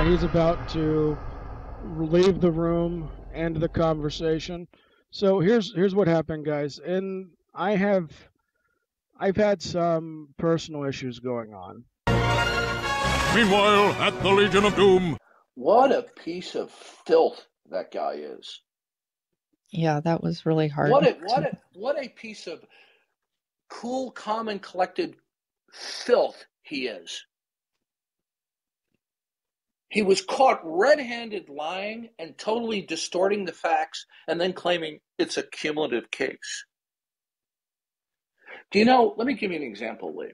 He's about to leave the room, end the conversation. So here's what happened, guys. And I've had some personal issues going on. Meanwhile, at the Legion of Doom. What a piece of filth that guy is. Yeah, that was really hard. What a piece of cool, calm, and collected filth he is. He was caught red-handed lying and totally distorting the facts and then claiming it's a cumulative case. Do you know, let me give you an example, Lee.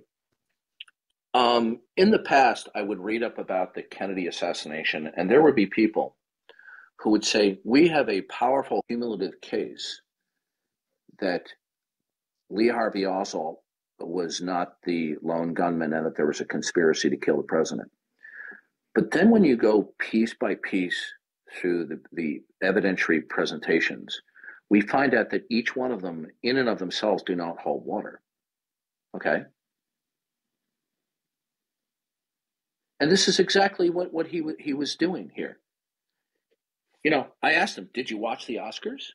In the past, I would read up about the Kennedy assassination, and there would be people who would say, we have a powerful cumulative case that Lee Harvey Oswald was not the lone gunman and that there was a conspiracy to kill the president. But then when you go piece by piece through the evidentiary presentations, we find out that each one of them, in and of themselves, do not hold water. Okay? And this is exactly what he was doing here. You know, I asked him, did you watch the Oscars?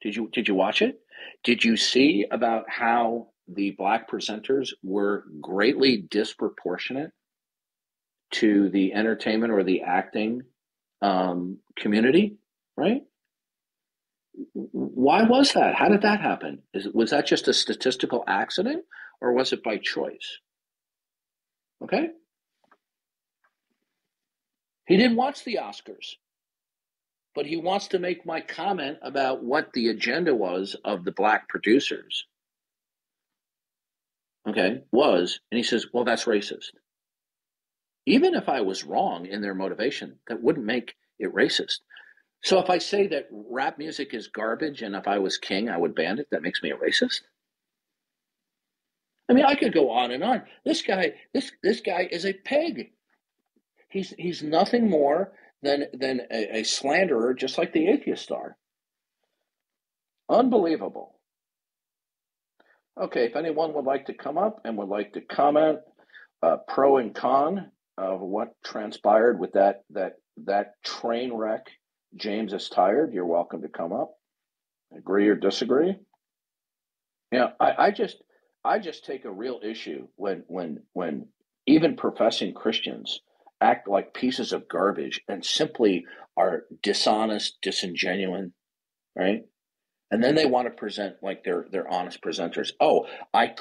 Did you watch it? Did you see about how the black presenters were greatly disproportionate to the entertainment or the acting community? Right? Why was that? How did that happen? Was that just a statistical accident, or was it by choice? Okay. He didn't watch the Oscars, but he wants to make my comment about what the agenda was of the black producers. Okay, and he says, well, that's racist. Even if I was wrong in their motivation, that wouldn't make it racist. So if I say that rap music is garbage and if I was king, I would ban it, that makes me a racist? I mean, I could go on and on. This guy is a pig. He's nothing more than a slanderer, just like the atheists are. Unbelievable. Okay, if anyone would like to come up and would like to comment pro and con of what transpired with that train wreck, James is tired, you're welcome to come up. Agree or disagree? Yeah, I just take a real issue when even professing Christians act like pieces of garbage and simply are dishonest, disingenuous, right? And then they want to present like they're honest presenters. Oh, I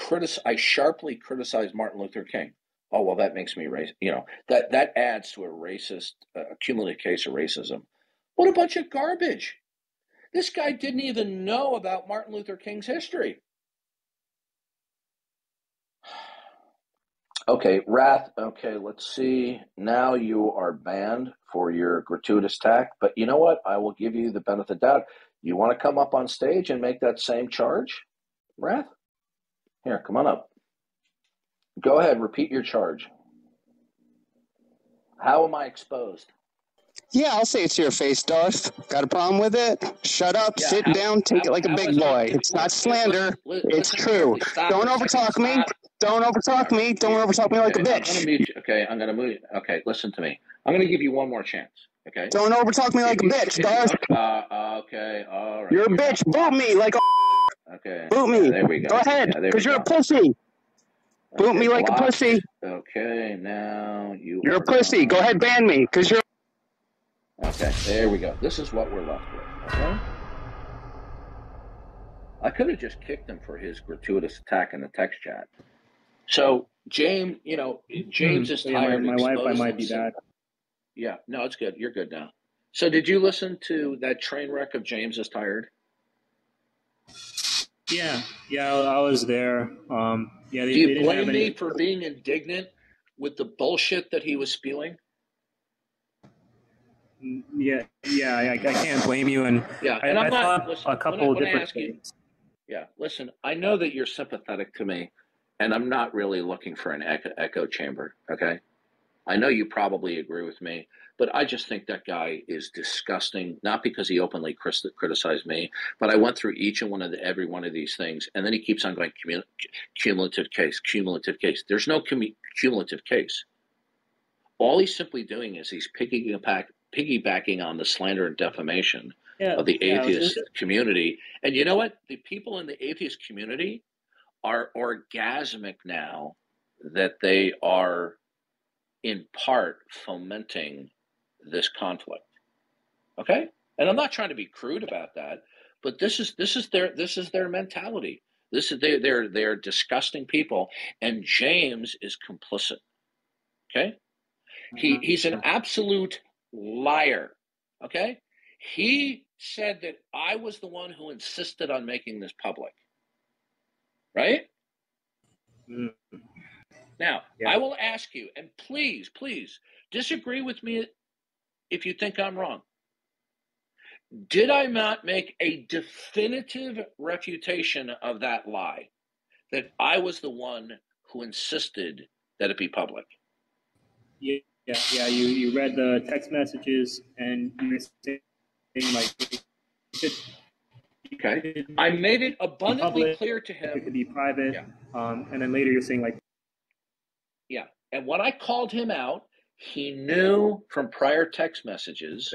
sharply criticize Martin Luther King. Oh, well, that makes me racist. That adds to a racist, cumulative case of racism. What a bunch of garbage! This guy didn't even know about Martin Luther King's history. Okay, Wrath. Okay, let's see. Now you are banned for your gratuitous attack. But you know what? I will give you the benefit of the doubt. You want to come up on stage and make that same charge, Wrath? Here, come on up. Go ahead, repeat your charge. How am I exposed? Yeah, I'll say it to your face, Darth. Got a problem with it? Shut up, sit down, take it like a big boy. It's not slander. It's true. Don't overtalk me. Don't overtalk me. Don't overtalk me like a bitch. I'm going to mute you. Okay, I'm going to move you. Okay, listen to me. I'm going to give you one more chance. Okay. Don't overtalk me like a bitch, Darth. Okay, all right. You're a bitch. Boot me like a. Okay. Boot me. There we go. Go ahead, because you're a pussy. Boot me like a pussy. Okay, now You're a pussy. Go ahead, ban me, because you're. Okay, there we go. This is what we're left with. Okay. I could have just kicked him for his gratuitous attack in the text chat. So James, James is tired. My Wi-Fi might be bad. Yeah, no, it's good. You're good now. So did you listen to that train wreck of James is tired? Yeah, I was there. Do you blame me for being indignant with the bullshit that he was spewing? Yeah, I can't blame you. And I thought a couple of different things. Yeah, listen, I know that you're sympathetic to me, and I'm not really looking for an echo chamber, okay? I know you probably agree with me, but I just think that guy is disgusting, not because he openly criticized me, but I went through every one of these things, and then he keeps on going, cumulative case. There's no cumulative case. All he's simply doing is he's piggybacking on the slander and defamation of the atheist community. And you know what? The people in the atheist community are orgasmic now that they are in part fomenting this conflict. Okay? And I'm not trying to be crude about that, but this is their mentality. They're disgusting people, and James is complicit. Okay? He's an absolute liar. Okay? He said that I was the one who insisted on making this public. Right? Mm. Now, I will ask you, and please disagree with me if you think I'm wrong. Did I not make a definitive refutation of that lie, that I was the one who insisted that it be public? Yeah. You read the text messages, and you were saying like. Okay. I made it abundantly clear to him. It could be private, and then later you're saying like. Yeah, and when I called him out, he knew from prior text messages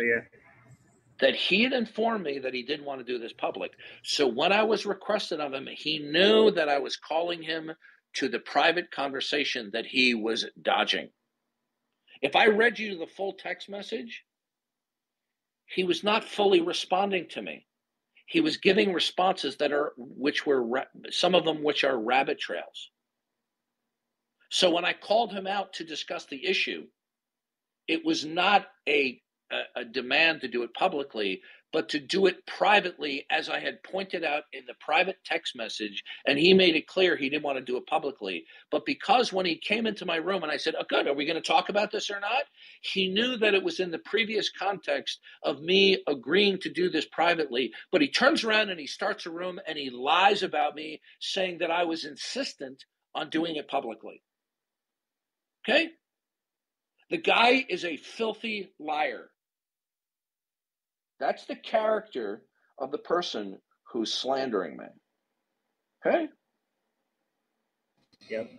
that he had informed me that he didn't want to do this public. So when I was requested of him, he knew that I was calling him to the private conversation that he was dodging. If I read you the full text message, he was not fully responding to me. He was giving responses some of them which are rabbit trails. So when I called him out to discuss the issue, it was not a demand to do it publicly, but to do it privately, as I had pointed out in the private text message, and he made it clear he didn't want to do it publicly. But because when he came into my room and I said, oh, good, are we going to talk about this or not? He knew that it was in the previous context of me agreeing to do this privately, but he turns around and he starts a room and he lies about me, saying that I was insistent on doing it publicly. Okay? The guy is a filthy liar. That's the character of the person who's slandering me. Okay? Yep.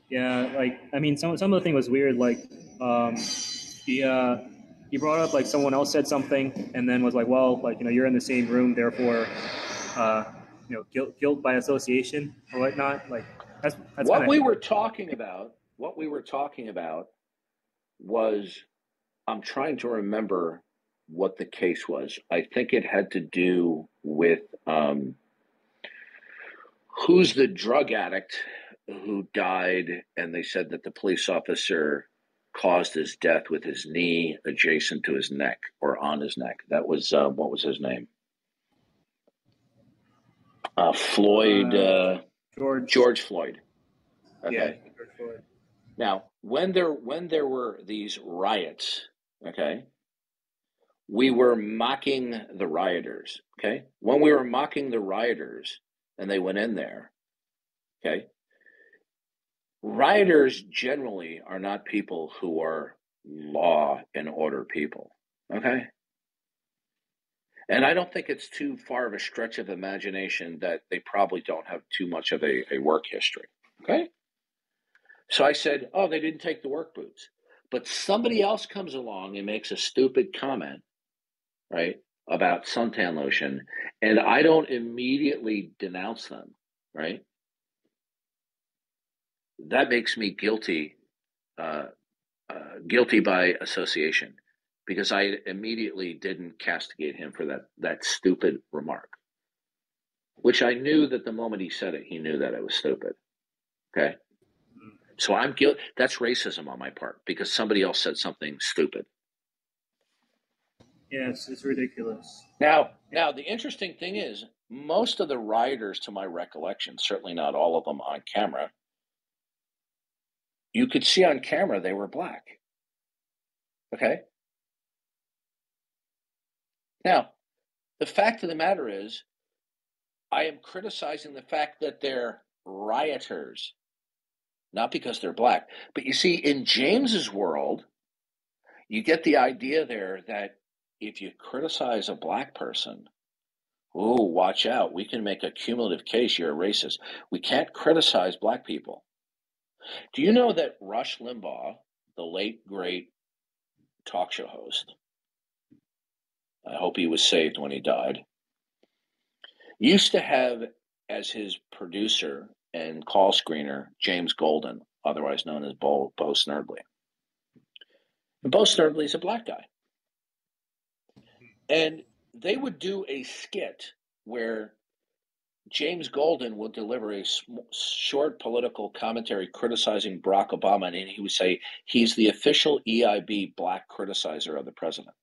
Yeah, like, I mean, some of the thing was weird. Like, he brought up, like, someone else said something and then was like, well, like, you're in the same room, therefore, guilt by association or whatnot. Like, that's what we were talking about was, I'm trying to remember what the case was. I think it had to do with who's the drug addict who died, and they said that the police officer caused his death with his knee adjacent to his neck or on his neck. That was, what was his name? Floyd. George Floyd. Okay. Yeah, George Floyd. Now, when there were these riots, okay, we were mocking the rioters, okay? When we were mocking the rioters and they went in there, okay, rioters generally are not people who are law and order people, okay? And I don't think it's too far of a stretch of imagination that they probably don't have too much of a work history, okay? So I said, oh, they didn't take the work boots. But somebody else comes along and makes a stupid comment, right, about suntan lotion, and I don't immediately denounce them, right? That makes me guilty by association, because I immediately didn't castigate him for that stupid remark, which I knew that the moment he said it, he knew that it was stupid, okay? So I'm guilty. That's racism on my part, because somebody else said something stupid. Yeah, it's ridiculous. Now, the interesting thing is, most of the rioters, to my recollection, certainly not all of them on camera, you could see on camera they were black. Okay? Now, the fact of the matter is, I am criticizing the fact that they're rioters, not because they're black. But you see, in James's world, you get the idea there that if you criticize a black person, oh, watch out, we can make a cumulative case you're a racist. We can't criticize black people. Do you know that Rush Limbaugh, the late, great talk show host, I hope he was saved when he died, used to have as his producer and call screener James Golden, otherwise known as Bo Snerdley. And Bo Snerdley is a black guy. And they would do a skit where James Golden would deliver a short political commentary criticizing Barack Obama, and he would say he's the official EIB black criticizer of the president.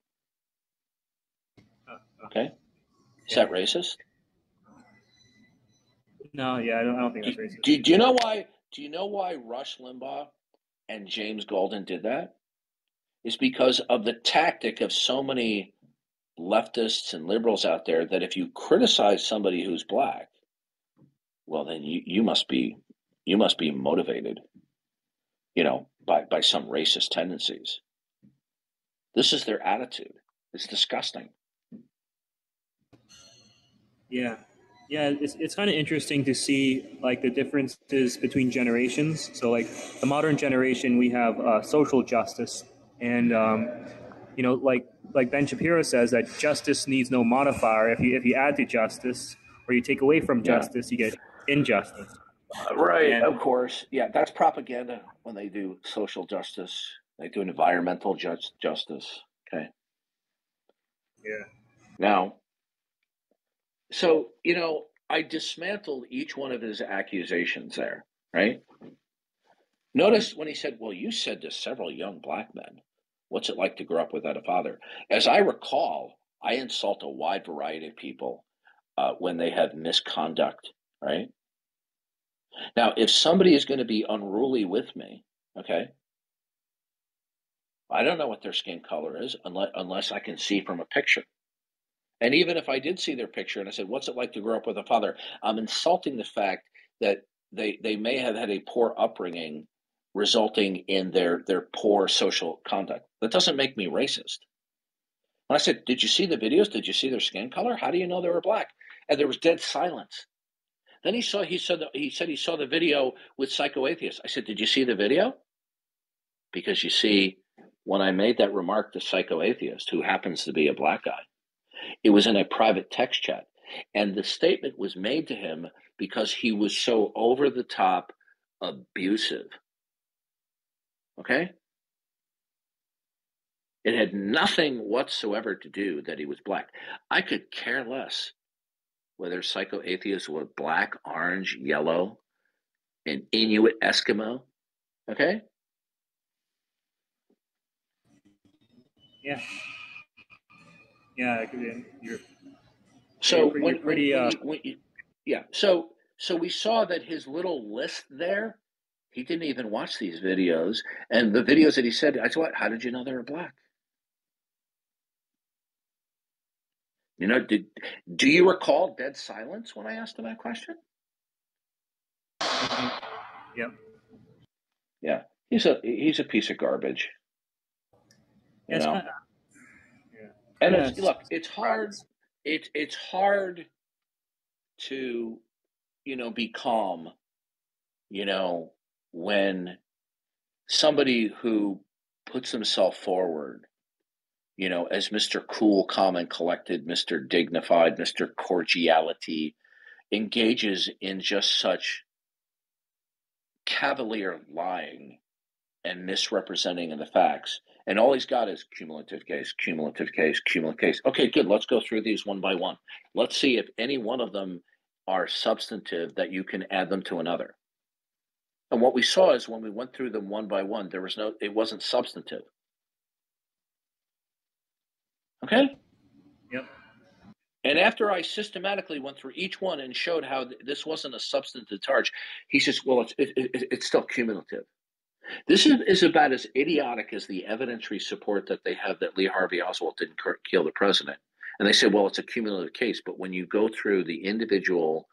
Okay? Is that racist? No, yeah, I don't think that's racist. Do you know why? Do you know why Rush Limbaugh and James Golden did that? It's because of the tactic of so many leftists and liberals out there that if you criticize somebody who's black, well, then you must be motivated, by some racist tendencies. This is their attitude. It's disgusting. Yeah. Yeah, it's kind of interesting to see, like, the differences between generations. So, like, the modern generation, we have social justice, and like Ben Shapiro says that justice needs no modifier. If you add to justice or you take away from justice, you get injustice. Right, of course. Yeah, that's propaganda when they do social justice. They do environmental justice. Okay. Yeah. Now, so, I dismantled each one of his accusations there, right? Notice when he said, well, you said to several young black men, what's it like to grow up without a father? As I recall, I insult a wide variety of people when they have misconduct, right? Now, if somebody is going to be unruly with me, okay, I don't know what their skin color is unless I can see from a picture. And even if I did see their picture and I said, what's it like to grow up with a father? I'm insulting the fact that they may have had a poor upbringing resulting in their poor social conduct. That doesn't make me racist. When I said, did you see the videos? Did you see their skin color? How do you know they were black? And there was dead silence. Then he said he saw the video with psychoatheists. I said, did you see the video? Because you see, when I made that remark to psychoatheist, who happens to be a black guy, it was in a private text chat. And the statement was made to him because he was so over the top abusive. Okay? It had nothing whatsoever to do that he was black. I could care less whether psychoatheists were black, orange, yellow, an Inuit Eskimo. Okay? Yeah. Yeah, you're So so we saw that his little list there, he didn't even watch these videos. And the videos that he said, I said, how did you know they were black? Do you recall dead silence when I asked him that question? Yeah. Yeah. He's a piece of garbage. You know? And it's hard. It's hard to, be calm, when somebody who puts himself forward, as Mr. Cool, Calm, and Collected, Mr. Dignified, Mr. Cordiality, engages in just such cavalier lying and misrepresenting of the facts. And all he's got is cumulative case, cumulative case, cumulative case. Okay, good. Let's go through these one by one. Let's see if any one of them are substantive that you can add them to another. And what we saw is when we went through them one by one, it wasn't substantive. Okay? Yep. And after I systematically went through each one and showed how this wasn't a substantive charge, he says, well, it's still cumulative. This is about as idiotic as the evidentiary support that they have that Lee Harvey Oswald didn't kill the president. And they say, well, it's a cumulative case. But when you go through the individual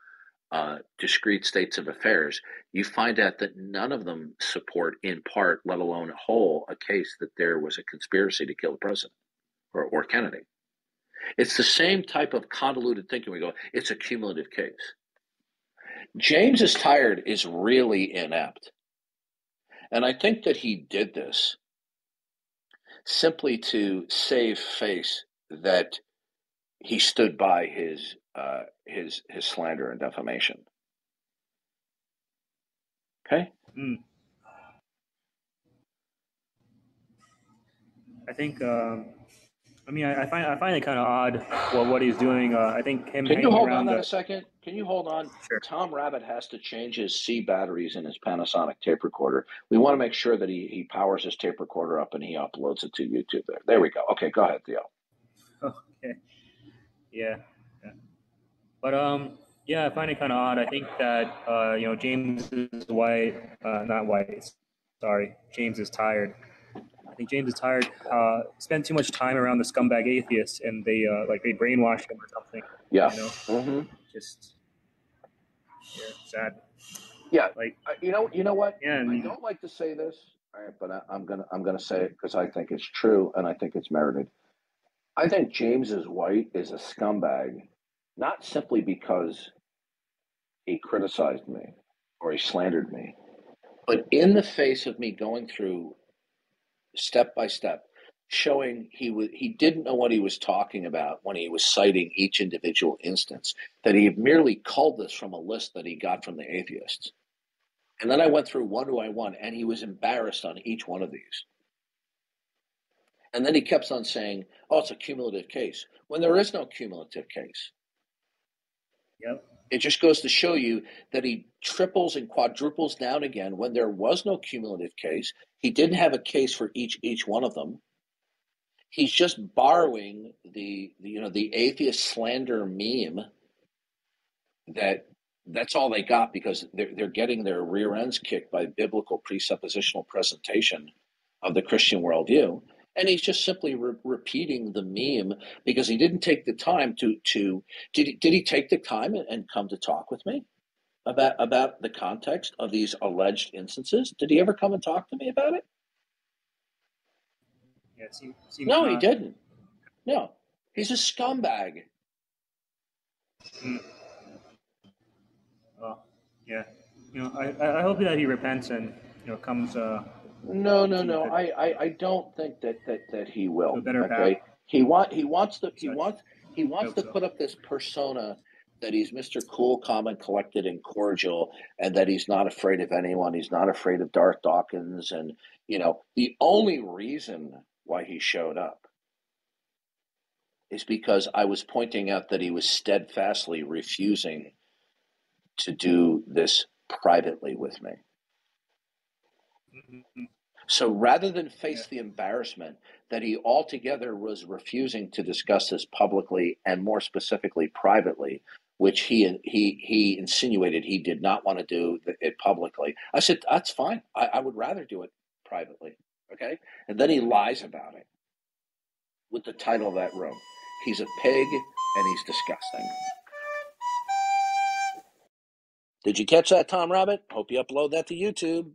discrete states of affairs, you find out that none of them support in part, let alone whole, a case that there was a conspiracy to kill the president or Kennedy. It's the same type of convoluted thinking. We go, it's a cumulative case. James is tired is really inept. And I think that he did this simply to save face that he stood by his slander and defamation. Okay? I think I find it kind of odd what he's doing. I think him. Can you hold on a second? Can you hold on? Sure. Tom Rabbit has to change his C batteries in his Panasonic tape recorder. We want to make sure that he powers his tape recorder up and he uploads it to YouTube. There we go. Okay, go ahead, Theo. Okay. Yeah. But yeah, I find it kind of odd. I think that James is white, not white. Sorry, James is tired. I think James is tired. Spent too much time around the scumbag atheists, and they brainwashed him or something. Yeah. Just sad. Yeah. You know what? Yeah. I don't like to say this, but I'm gonna say it because I think it's true and I think it's merited. I think James is white is a scumbag, not simply because he criticized me or he slandered me, but in the face of me going through step by step showing he didn't know what he was talking about when he was citing each individual instance, that he merely culled this from a list that he got from the atheists. And then I went through one by one, and he was embarrassed on each one of these. And then he kept on saying, oh, it's a cumulative case, when there is no cumulative case. Yep. It just goes to show you that he triples and quadruples down again when there was no cumulative case. He didn't have a case for each one of them. He's just borrowing the atheist slander meme that's all they got, because they're getting their rear ends kicked by biblical presuppositional presentation of the Christian worldview. And he's just simply repeating the meme because he didn't take the time to did he take the time and come to talk with me about the context of these alleged instances? Did he ever come and talk to me about it? Yeah, it seems No, not. he didn't. No, he's a scumbag. Well, yeah. I hope that he repents and comes. No. I don't think that he will. To a better Okay, path. he wants to so. put up this persona that he's Mr. Cool, Calm, and Collected and Cordial, and that he's not afraid of anyone. He's not afraid of Darth Dawkins, and the only reason why he showed up is because I was pointing out that he was steadfastly refusing to do this privately with me. Mm-hmm. So rather than face the embarrassment that he altogether was refusing to discuss this publicly and more specifically privately, which he insinuated he did not want to do it publicly, I said, that's fine. I would rather do it privately. Okay. And then he lies about it with the title of that room. He's a pig and he's disgusting. Did you catch that, Tom Rabbit? Hope you upload that to YouTube.